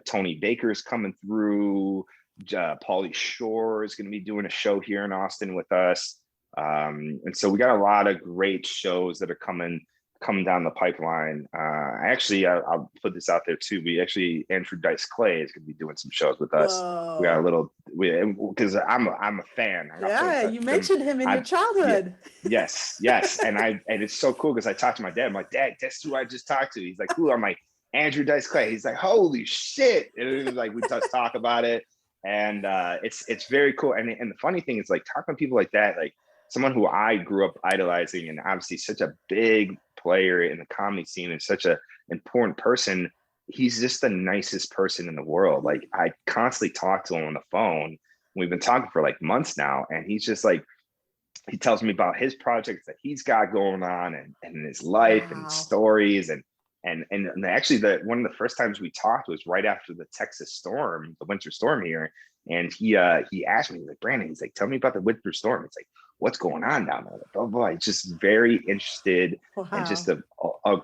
Tony Baker's coming through. Pauly Shore is going to be doing a show here in Austin with us. And so we got a lot of great shows that are coming down the pipeline. I'll put this out there too. Andrew Dice Clay is going to be doing some shows with us. Whoa. We got a little, because I'm a fan. You mentioned him in your childhood. Yes. And it's so cool because I talked to my dad. I'm like, Dad, guess who I just talked to? He's like, who? I'm like, Andrew Dice Clay. He's like, holy shit. And it was like, we just talk about it. And it's very cool. And the funny thing is, like, talking to people like that, like someone who I grew up idolizing, and obviously such a big player in the comedy scene and such an important person. He's just the nicest person in the world. Like, I constantly talk to him on the phone. We've been talking for like months now, and he's just like, he tells me about his projects that he's got going on and his life and stories and actually one of the first times we talked was right after the Texas storm, the winter storm here. And he asked me, he's like, Brandon, he's like, tell me about the winter storm. It's like, what's going on down there? Blah, blah, blah. He's just very interested and just a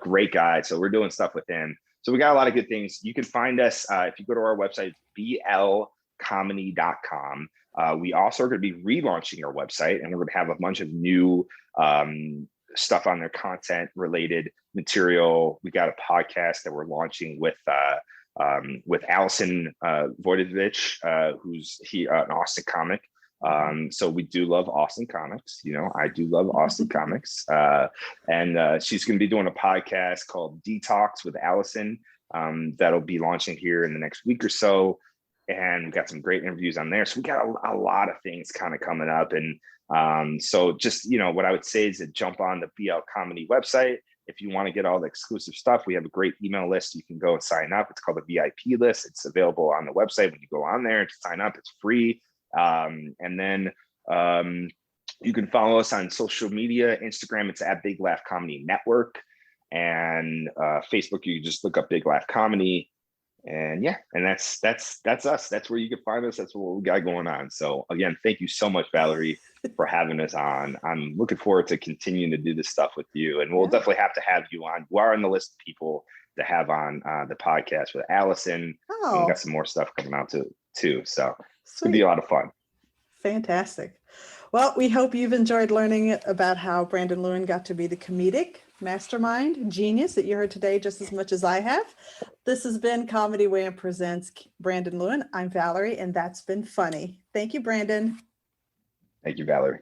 great guy. So we're doing stuff with him. So we got a lot of good things. You can find us if you go to our website, blcomedy.com. We also are going to be relaunching our website, and we're going to have a bunch of new stuff on their content related material. We got a podcast that we're launching with Allison Voidovich, who's an Austin comic. So we do love Austin comics. You know, I do love Austin comics. And she's going to be doing a podcast called Detox with Allison. That'll be launching here in the next week or so. And we got some great interviews on there. So we got a lot of things kind of coming up. And so just, you know, what I would say is to jump on the BL Comedy website. If you want to get all the exclusive stuff, we have a great email list. You can go and sign up. It's called the VIP list. It's available on the website. When you go on there to sign up, it's free. And then you can follow us on social media. Instagram, it's at Big Laugh Comedy Network. And Facebook, you can just look up Big Laugh Comedy. And yeah, and that's us. That's where you can find us. That's what we got going on. So again, thank you so much, Valerie, for having us on. I'm looking forward to continuing to do this stuff with you, and we'll definitely have to have you on. You are on the list of people to have on the podcast with Allison. And we got some more stuff coming out too. So it's gonna be a lot of fun. Fantastic. Well, we hope you've enjoyed learning about how Brandon Lewin got to be the comedic mastermind genius that you heard today just as much as I have. This has been Comedy Wham Presents Brandon Lewin. I'm Valerie, and that's been funny. Thank you, Brandon. Thank you, Valerie.